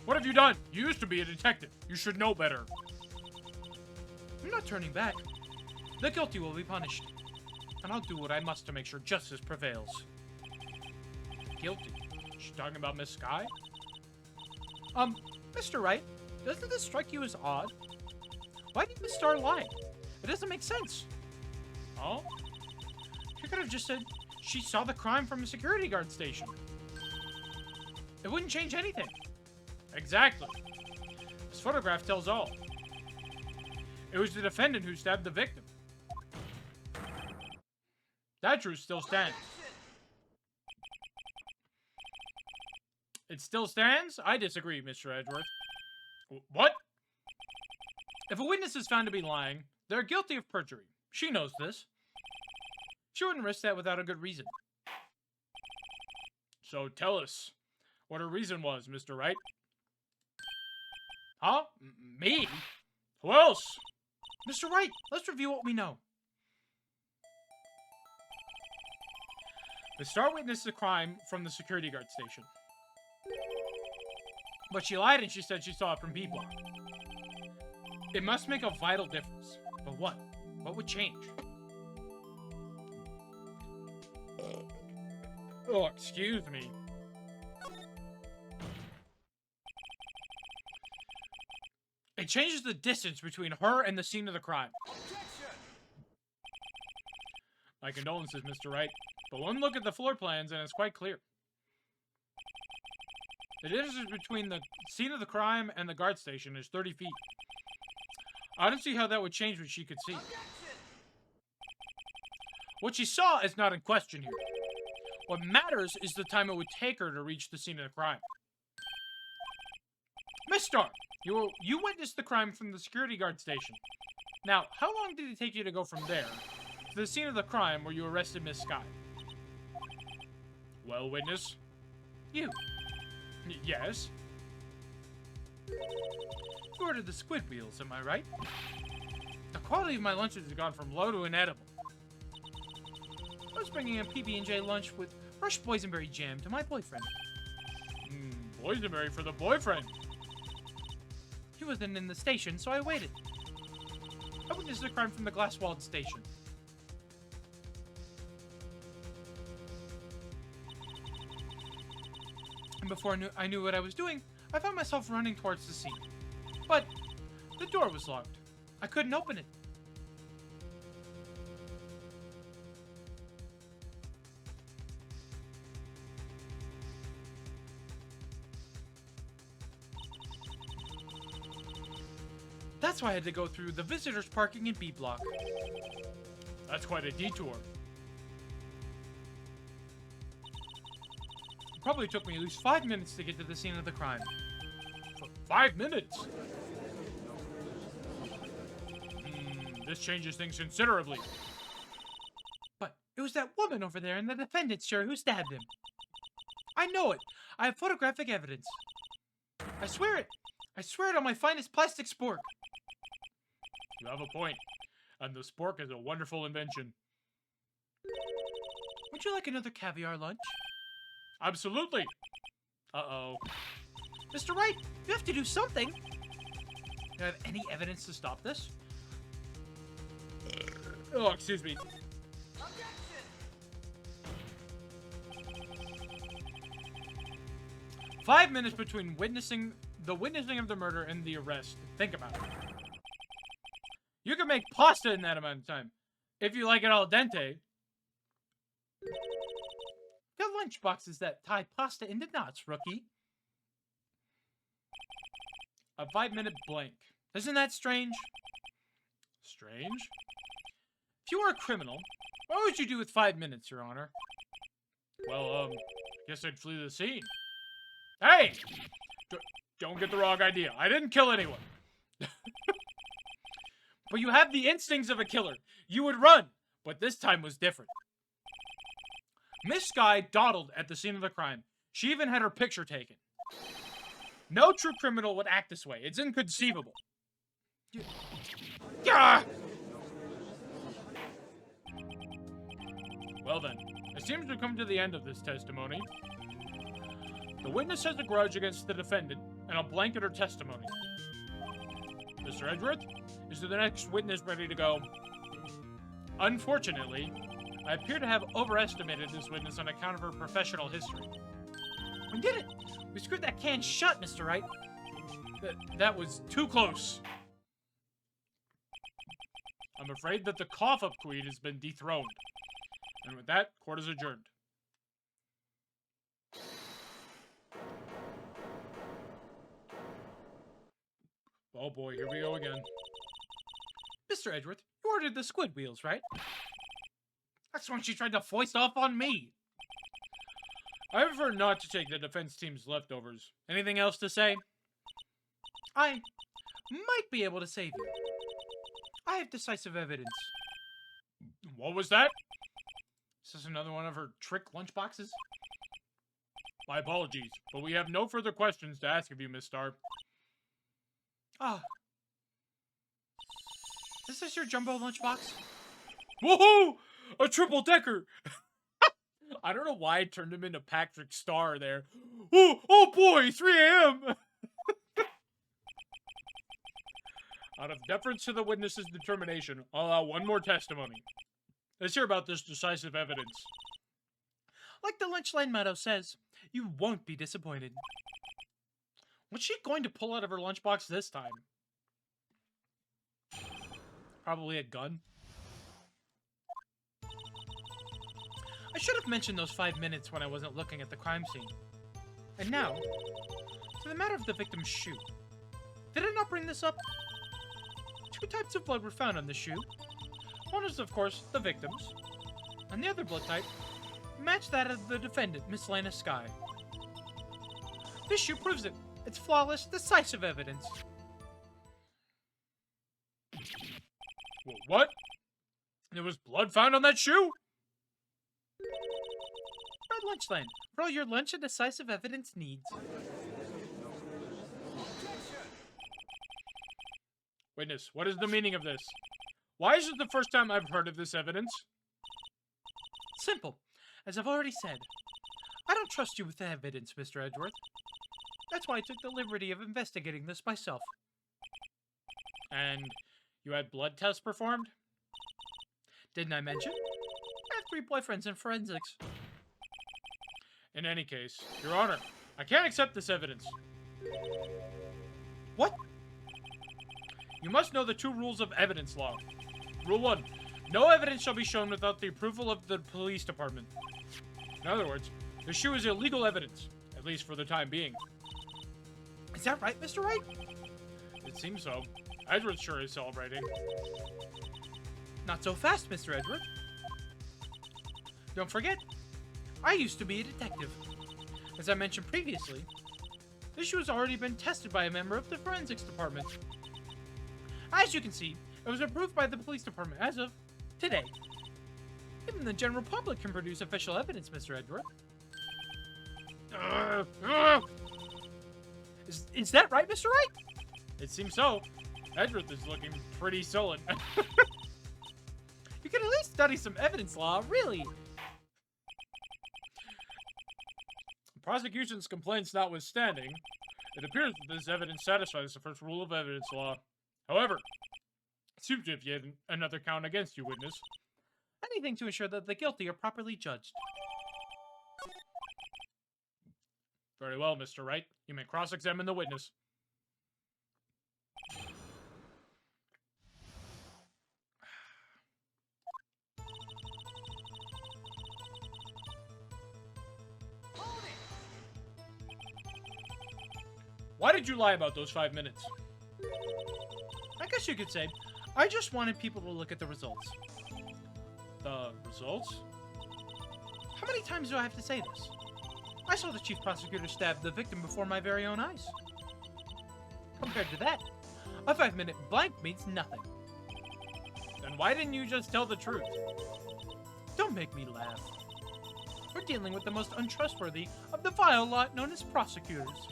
What have you done? You used to be a detective. You should know better. I'm not turning back. The guilty will be punished. And I'll do what I must to make sure justice prevails. Guilty? She's talking about Miss Sky? Mr. Wright, doesn't this strike you as odd? Why did Miss Starr lie? It doesn't make sense. Oh? She could have just said she saw the crime from a security guard station. It wouldn't change anything. Exactly. This photograph tells all. It was the defendant who stabbed the victim. That truth still stands. It still stands? I disagree, Mr. Edgeworth. What? If a witness is found to be lying, they're guilty of perjury. She knows this. She wouldn't risk that without a good reason. So tell us what her reason was, Mr. Wright. Huh? Me? Who else? Mr. Wright, let's review what we know. The Star witnessed the crime from the security guard station. But she lied and she said she saw it from B block. It must make a vital difference. But what? What would change? Oh, excuse me. It changes the distance between her and the scene of the crime. My condolences, Mr. Wright. But one look at the floor plans and it's quite clear. The distance between the scene of the crime and the guard station is 30 feet. I don't see how that would change what she could see. What she saw is not in question here. What matters is the time it would take her to reach the scene of the crime. Miss Starr, you witnessed the crime from the security guard station. Now, how long did it take you to go from there to the scene of the crime where you arrested Miss Sky? Well, witness? You. Yes? You ordered the squid wheels, am I right? The quality of my lunches has gone from low to inedible. I was bringing a PB&J lunch with fresh boysenberry jam to my boyfriend. Boysenberry for the boyfriend? He wasn't in the station, so I waited. I witnessed the crime from the glass-walled station. And before I knew what I was doing, I found myself running towards the scene. But the door was locked. I couldn't open it. That's why I had to go through the visitors parking in B block. That's quite a detour. It probably took me at least 5 minutes to get to the scene of the crime. 5 minutes? This changes things considerably. But it was that woman over there in the defendant's chair who stabbed him. I know it. I have photographic evidence. I swear it. I swear it on my finest plastic spork. You have a point. And the spork is a wonderful invention. Would you like another caviar lunch? Absolutely. Uh-oh. Mr. Wright, you have to do something. Do you have any evidence to stop this? Oh, excuse me. Objection! 5 minutes between witnessing of the murder and the arrest. Think about it. You can make pasta in that amount of time. If you like it al dente. Got lunchboxes that tie pasta into knots, rookie. A 5-minute blank. Isn't that strange? Strange? If you were a criminal, what would you do with 5 minutes, Your Honor? Well, I guess I'd flee the scene. Hey! Don't get the wrong idea. I didn't kill anyone. But you have the instincts of a killer. You would run, but this time was different. Miss Sky dawdled at the scene of the crime. She even had her picture taken. No true criminal would act this way. It's inconceivable. Yeah! Well then, it seems to come to the end of this testimony. The witness has a grudge against the defendant, and I'll blanket her testimony. Mr. Edgeworth, is the next witness ready to go? Unfortunately, I appear to have overestimated this witness on account of her professional history. We did it! We screwed that can shut, Mr. Wright. That was too close. I'm afraid that the cough-up queen has been dethroned. And with that, court is adjourned. Oh boy, here we go again. Mr. Edgeworth, you ordered the squid wheels, right? That's when she tried to foist off on me. I prefer not to take the defense team's leftovers. Anything else to say? I might be able to save you. I have decisive evidence. What was that? Is this another one of her trick lunchboxes? My apologies, but we have no further questions to ask of you, Miss Starr. Ah. Is this your jumbo lunchbox? Woohoo! A triple-decker! I don't know why I turned him into Patrick Star there. Oh boy, 3 a.m. Out of deference to the witness's determination, I'll allow one more testimony. Let's hear about this decisive evidence. Like the lunchline motto says, you won't be disappointed. What's she going to pull out of her lunchbox this time? Probably a gun. I should have mentioned those 5 minutes when I wasn't looking at the crime scene. And now, to the matter of the victim's shoe. Did I not bring this up? 2 types of blood were found on the shoe. One is, of course, the victim's, and the other blood type matched that of the defendant, Miss Lena Sky. This shoe proves it. It's flawless, decisive evidence. What? There was blood found on that shoe? Red Lunchland, for all your lunch and decisive evidence needs. Witness, what is the meaning of this? Why is it the first time I've heard of this evidence? Simple. As I've already said, I don't trust you with the evidence, Mr. Edgeworth. That's why I took the liberty of investigating this myself. And you had blood tests performed? Didn't I mention? I have 3 boyfriends in forensics. In any case, Your Honor, I can't accept this evidence. What? You must know the 2 rules of evidence law. Rule 1. No evidence shall be shown without the approval of the police department. In other words, the shoe is illegal evidence, at least for the time being. Is that right, Mr. Wright? It seems so. Edward sure is celebrating. Not so fast, Mr. Edward. Don't forget, I used to be a detective. As I mentioned previously, this shoe has already been tested by a member of the forensics department. As you can see, it was approved by the police department as of today. Even the general public can produce official evidence, Mr. Edward. Is that right, Mr. Wright? It seems so. Edward is looking pretty sullen. You can at least study some evidence law, really. Prosecution's complaints notwithstanding, it appears that this evidence satisfies the first rule of evidence law. However, it seems to have yet another count against you, witness. Anything to ensure that the guilty are properly judged. Very well, Mr. Wright. You may cross-examine the witness. Why did you lie about those 5 minutes? I guess you could say, I just wanted people to look at the results. The results? How many times do I have to say this? I saw the chief prosecutor stab the victim before my very own eyes. Compared to that, a 5-minute blank means nothing. Then why didn't you just tell the truth? Don't make me laugh. We're dealing with the most untrustworthy of the vile lot known as prosecutors.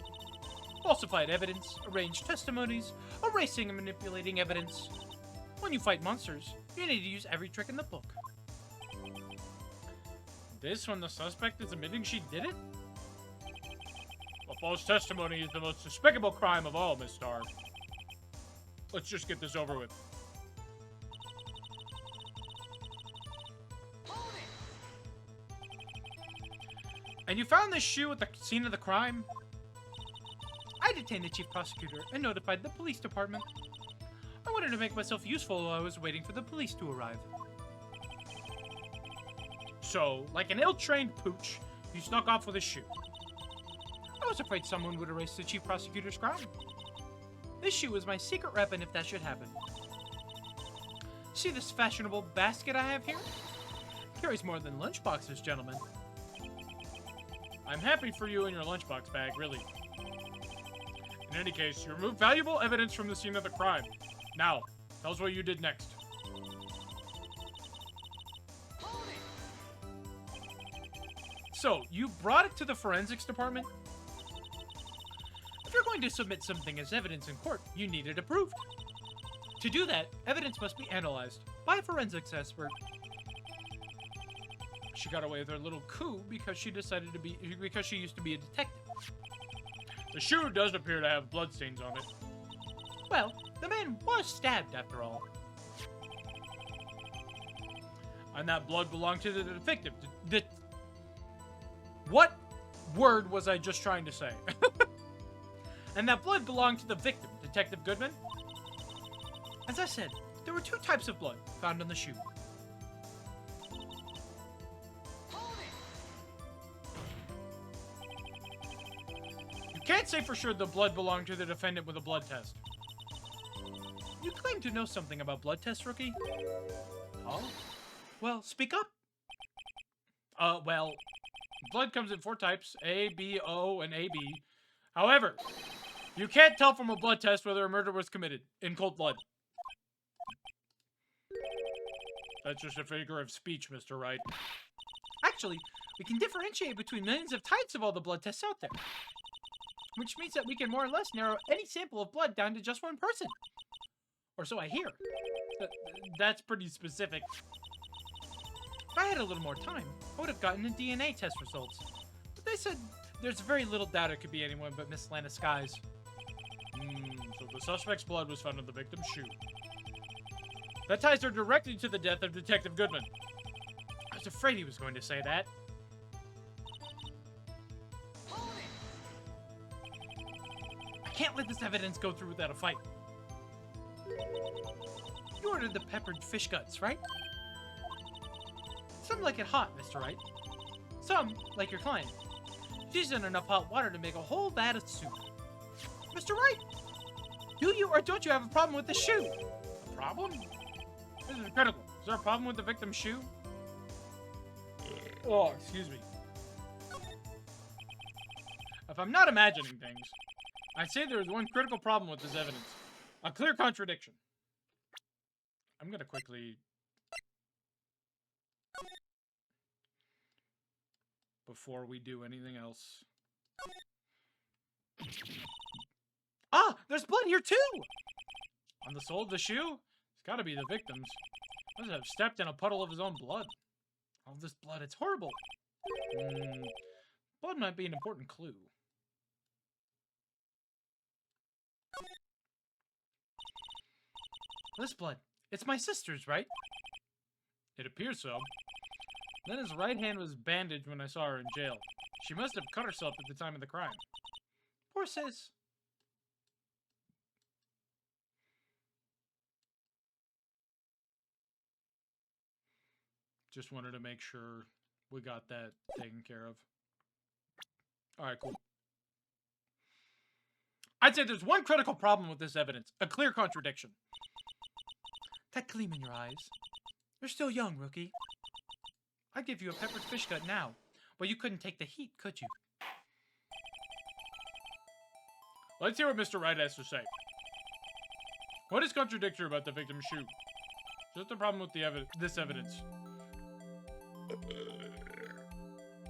Falsified evidence, arranged testimonies, erasing and manipulating evidence. When you fight monsters, you need to use every trick in the book. This when the suspect is admitting she did it? Well, false testimony is the most despicable crime of all, Miss Starr. Let's just get this over with. And you found this shoe at the scene of the crime? I detained the chief prosecutor and notified the police department. I wanted to make myself useful while I was waiting for the police to arrive. So, like an ill-trained pooch, you snuck off with a shoe. I was afraid someone would erase the chief prosecutor's crime. This shoe is my secret weapon if that should happen. See this fashionable basket I have here? It carries more than lunchboxes, gentlemen. I'm happy for you and your lunchbox bag, really. In any case, you removed valuable evidence from the scene of the crime. Now, tell us what you did next. So, you brought it to the forensics department? If you're going to submit something as evidence in court, you need it approved. To do that, evidence must be analyzed by a forensics expert. She got away with her little coup because she used to be a detective. The shoe does appear to have bloodstains on it. Well, the man was stabbed after all. And that blood belonged to the victim. What word was I just trying to say? And that blood belonged to the victim, Detective Goodman. As I said, there were 2 types of blood found on the shoe. You can't say for sure the blood belonged to the defendant with a blood test. You claim to know something about blood tests, rookie? Huh? Well, speak up. Well, blood comes in 4 types, A, B, O, and AB. However, you can't tell from a blood test whether a murder was committed in cold blood. That's just a figure of speech, Mr. Wright. Actually, we can differentiate between millions of types of all the blood tests out there. Which means that we can more or less narrow any sample of blood down to just one person. Or so I hear. That's pretty specific. If I had a little more time, I would have gotten the DNA test results. But they said there's very little doubt it could be anyone but Miss Lana Skies. So the suspect's blood was found on the victim's shoe. That ties her directly to the death of Detective Goodman. I was afraid he was going to say that. I can't let this evidence go through without a fight. You ordered the peppered fish guts, right? Some like it hot, Mr. Wright. Some, like your client, season enough hot water to make a whole vat of soup. Mr. Wright, Do you or don't you have a problem with the shoe? A problem? This is critical. Is there a problem with the victim's shoe? Oh, excuse me. If I'm not imagining things, I'd say there is one critical problem with this evidence. A clear contradiction. I'm gonna quickly... Before we do anything else... Ah! There's blood here too! On the sole of the shoe? It's gotta be the victim's. He must have stepped in a puddle of his own blood. All this blood, it's horrible. Blood might be an important clue. This blood. It's my sister's, right? It appears so. Then his right hand was bandaged when I saw her in jail. She must have cut herself at the time of the crime. Poor sis. Just wanted to make sure we got that taken care of. Alright, cool. I'd say there's one critical problem with this evidence. A clear contradiction. That gleam in your eyes. You're still young, rookie. I'd give you a peppered fish gut now, but you couldn't take the heat, could you? Let's hear what Mr. Wright has to say. What is contradictory about the victim's shoe? Just the problem with the this evidence.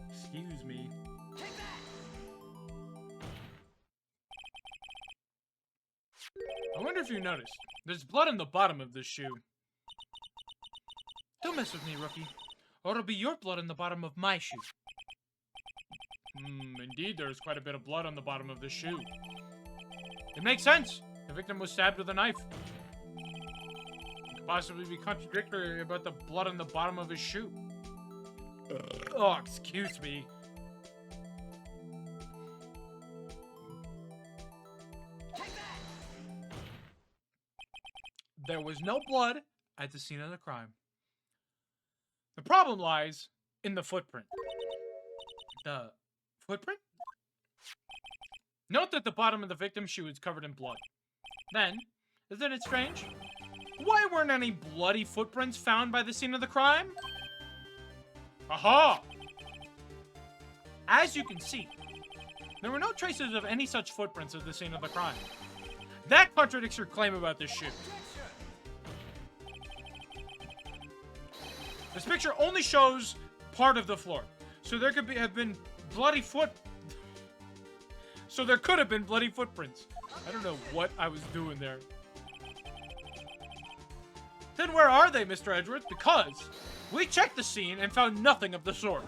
Excuse me. I wonder if you noticed. There's blood on the bottom of this shoe. Don't mess with me, rookie, or it'll be your blood on the bottom of my shoe. Indeed, there's quite a bit of blood on the bottom of this shoe. It makes sense. The victim was stabbed with a knife. It could possibly be contradictory about the blood on the bottom of his shoe. Oh, excuse me. There was no blood at the scene of the crime. The problem lies in the footprint. The footprint? Note that the bottom of the victim's shoe is covered in blood. Then, isn't it strange? Why weren't any bloody footprints found by the scene of the crime? Aha! As you can see, there were no traces of any such footprints at the scene of the crime. That contradicts your claim about this shoe. This picture only shows part of the floor. So there could have been bloody So there could have been bloody footprints. I don't know what I was doing there. Then where are they, Mr. Edwards? Because we checked the scene and found nothing of the sort.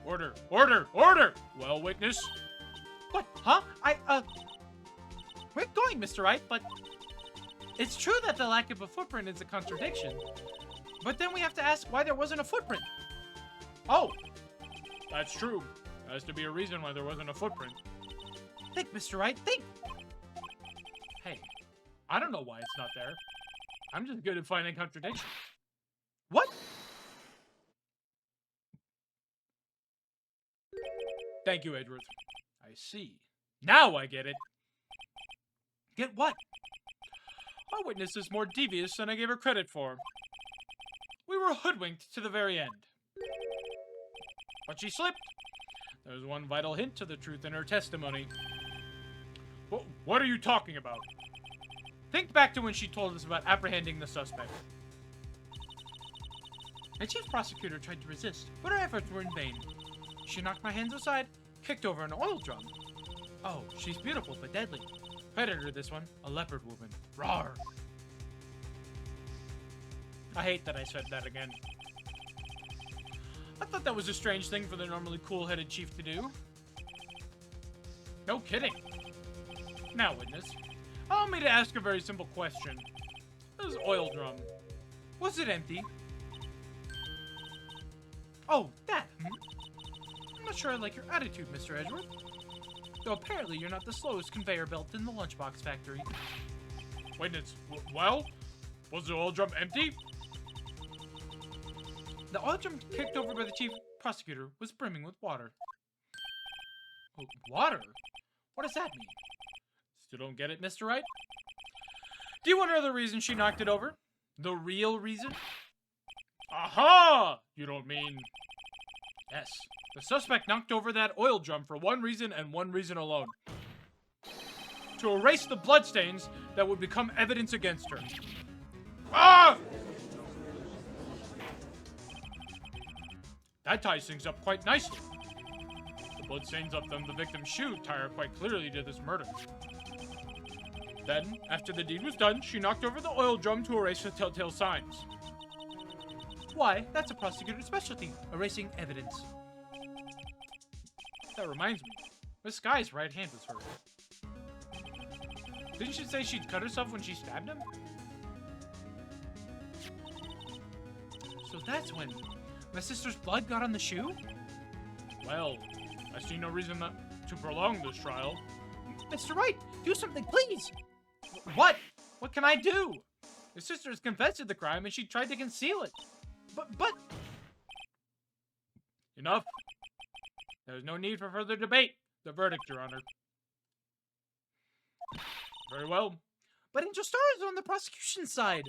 Order, order, order! Well, witness. What? Huh? We're going, Mr. Wright, but it's true that the lack of a footprint is a contradiction. But then we have to ask why there wasn't a footprint. Oh, that's true. There has to be a reason why there wasn't a footprint. Think, Mr. Wright, think! Hey, I don't know why it's not there. I'm just good at finding contradictions. What? Thank you, Edward. I see. Now I get it. Get what? Our witness is more devious than I gave her credit for. We were hoodwinked to the very end. But she slipped. There's one vital hint to the truth in her testimony. What are you talking about? Think back to when she told us about apprehending the suspect. The chief prosecutor tried to resist, but her efforts were in vain. She knocked my hands aside, kicked over an oil drum. Oh, she's beautiful but deadly. Predator, this one, a leopard woman. Rawr! I hate that I said that again. I thought that was a strange thing for the normally cool-headed chief to do. No kidding. Now, witness, allow me to ask a very simple question. This oil drum, was it empty? Oh, that, I'm not sure I like your attitude, Mr. Edgeworth. Though apparently you're not the slowest conveyor belt in the lunchbox factory. Witness, well, was the oil drum empty? The oil drum kicked over by the chief prosecutor was brimming with water. Water? What does that mean? Still don't get it, Mr. Wright? Do you want to know the reason she knocked it over? The real reason? Aha! You don't mean... Yes. The suspect knocked over that oil drum for one reason and one reason alone. To erase the bloodstains that would become evidence against her. Ah! That ties things up quite nicely. The bloodstains up on the victim's shoe tie her quite clearly to this murder. Then, after the deed was done, she knocked over the oil drum to erase the telltale signs. Why, that's a prosecutor's specialty, erasing evidence. That reminds me, Miss Sky's right hand was hurt. Didn't she say she'd cut herself when she stabbed him? So that's when my sister's blood got on the shoe? Well, I see no reason to prolong this trial. Mr. Wright, do something, please! What? What can I do? Your sister has confessed to the crime and she tried to conceal it. But... Enough. There's no need for further debate. The verdict, Your Honor. Very well. But Angel Star is on the prosecution's side.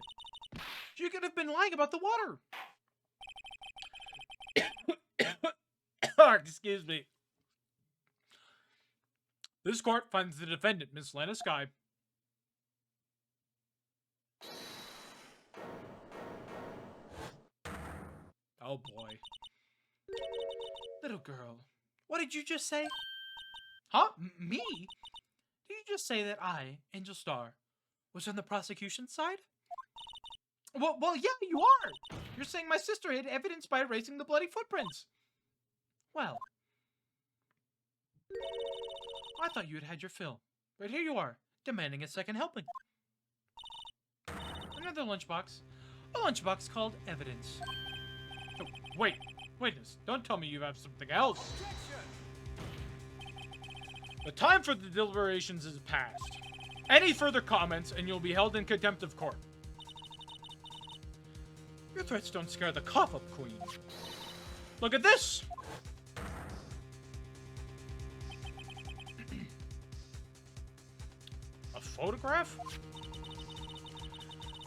She could have been lying about the water. Excuse me. This court finds the defendant, Miss Lana Sky. Oh boy. Little girl, what did you just say? Huh? Me? Did you just say that I, Angel Star, was on the prosecution's side? Well, yeah, you are. You're saying my sister hid evidence by erasing the bloody footprints. Well, I thought you had had your fill, but here you are, demanding a second helping. Another lunchbox. A lunchbox called evidence. Oh, wait, witness, don't tell me you have something else. The time for the deliberations is past. Any further comments and you'll be held in contempt of court. Your threats don't scare the cough up, Queen. Look at this! A photograph?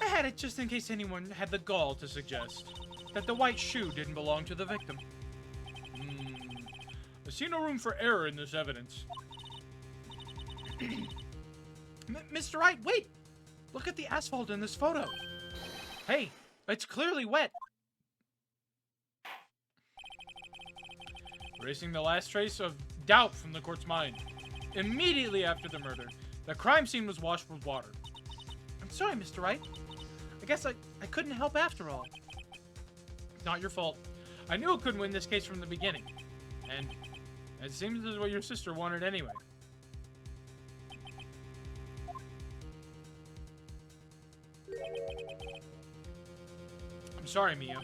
I had it just in case anyone had the gall to suggest that the white shoe didn't belong to the victim. I see no room for error in this evidence. Mr. Wright, wait! Look at the asphalt in this photo. Hey, it's clearly wet. Erasing the last trace of doubt from the court's mind. Immediately after the murder, the crime scene was washed with water. I'm sorry, Mr. Wright. I guess I couldn't help after all. Not your fault. I knew it couldn't win this case from the beginning. And it seems as what your sister wanted anyway. I'm sorry, Mia.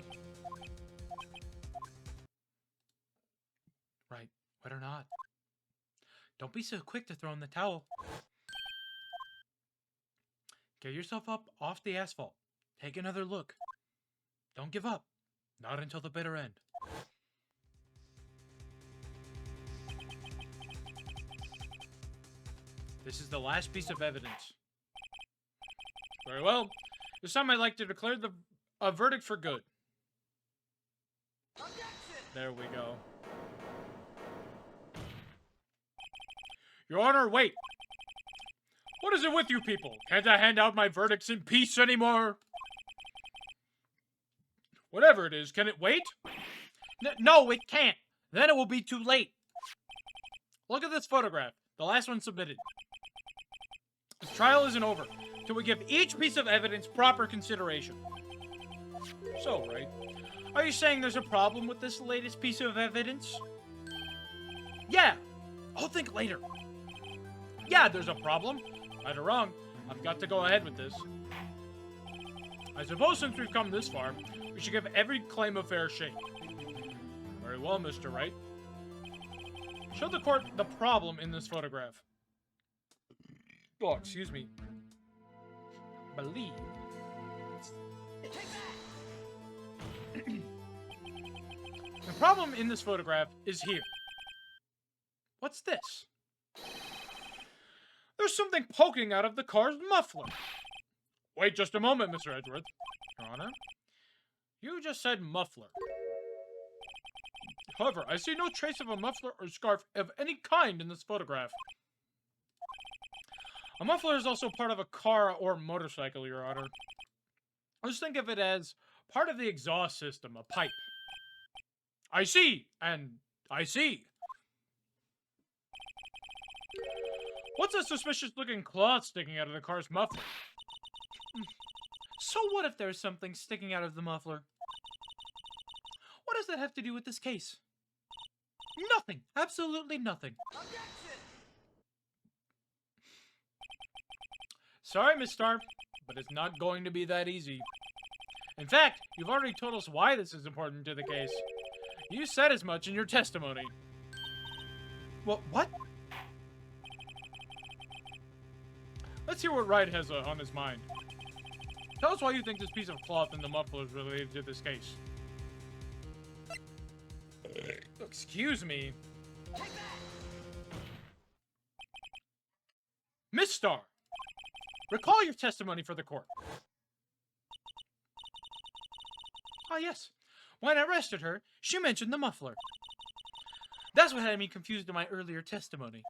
Right, wet or not. Don't be so quick to throw in the towel. Get yourself up off the asphalt. Take another look. Don't give up. Not until the bitter end. This is the last piece of evidence. Very well. This time I'd like to declare a verdict for good. There we go. Your Honor, wait! What is it with you people? Can't I hand out my verdicts in peace anymore? Whatever it is, can it wait? No, it can't. Then it will be too late. Look at this photograph, the last one submitted. This trial isn't over till we give each piece of evidence proper consideration. So, right? Are you saying there's a problem with this latest piece of evidence? Yeah, I'll think later. Yeah, there's a problem. Right or wrong, I've got to go ahead with this. I suppose since we've come this far, we should give every claim a fair shake. Very well, Mr. Wright. Show the court the problem in this photograph. Oh, excuse me. Believe. The problem in this photograph is here. What's this? There's something poking out of the car's muffler. Wait just a moment, Mr. Edgeworth. Your Honor, you just said muffler. However, I see no trace of a muffler or scarf of any kind in this photograph. A muffler is also part of a car or motorcycle, Your Honor. Just think of it as part of the exhaust system, a pipe. I see, and I see. What's a suspicious-looking cloth sticking out of the car's muffler? So what if there's something sticking out of the muffler? What does that have to do with this case? Nothing. Absolutely nothing. Sorry, Miss Starr, but it's not going to be that easy. In fact, you've already told us why this is important to the case. You said as much in your testimony. What? Let's hear what Wright has on his mind. Tell us why you think this piece of cloth in the muffler is related to this case. Excuse me. Miss Starr, recall your testimony for the court. Ah, yes. When I arrested her, she mentioned the muffler. That's what had me confused in my earlier testimony.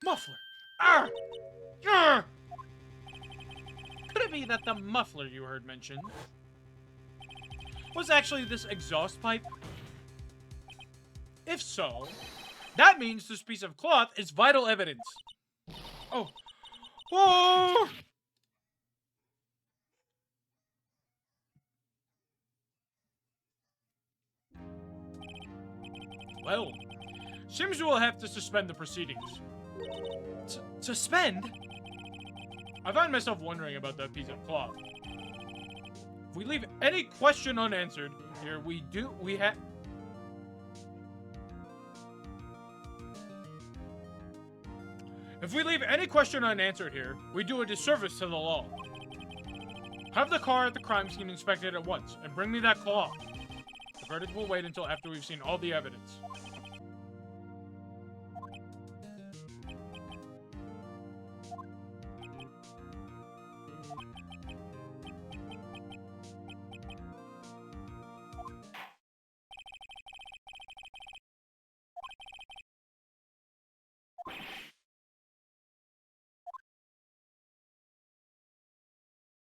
Muffler. Arr! Arr! Could it be that the muffler you heard mentioned was actually this exhaust pipe? If so, that means this piece of cloth is vital evidence. Oh. Oh! Well, seems we'll have to suspend the proceedings. Suspend? I find myself wondering about that piece of cloth. If we leave any question unanswered here, If we leave any question unanswered here, we do a disservice to the law. Have the car at the crime scene inspected at once, and bring me that cloth. The verdict will wait until after we've seen all the evidence.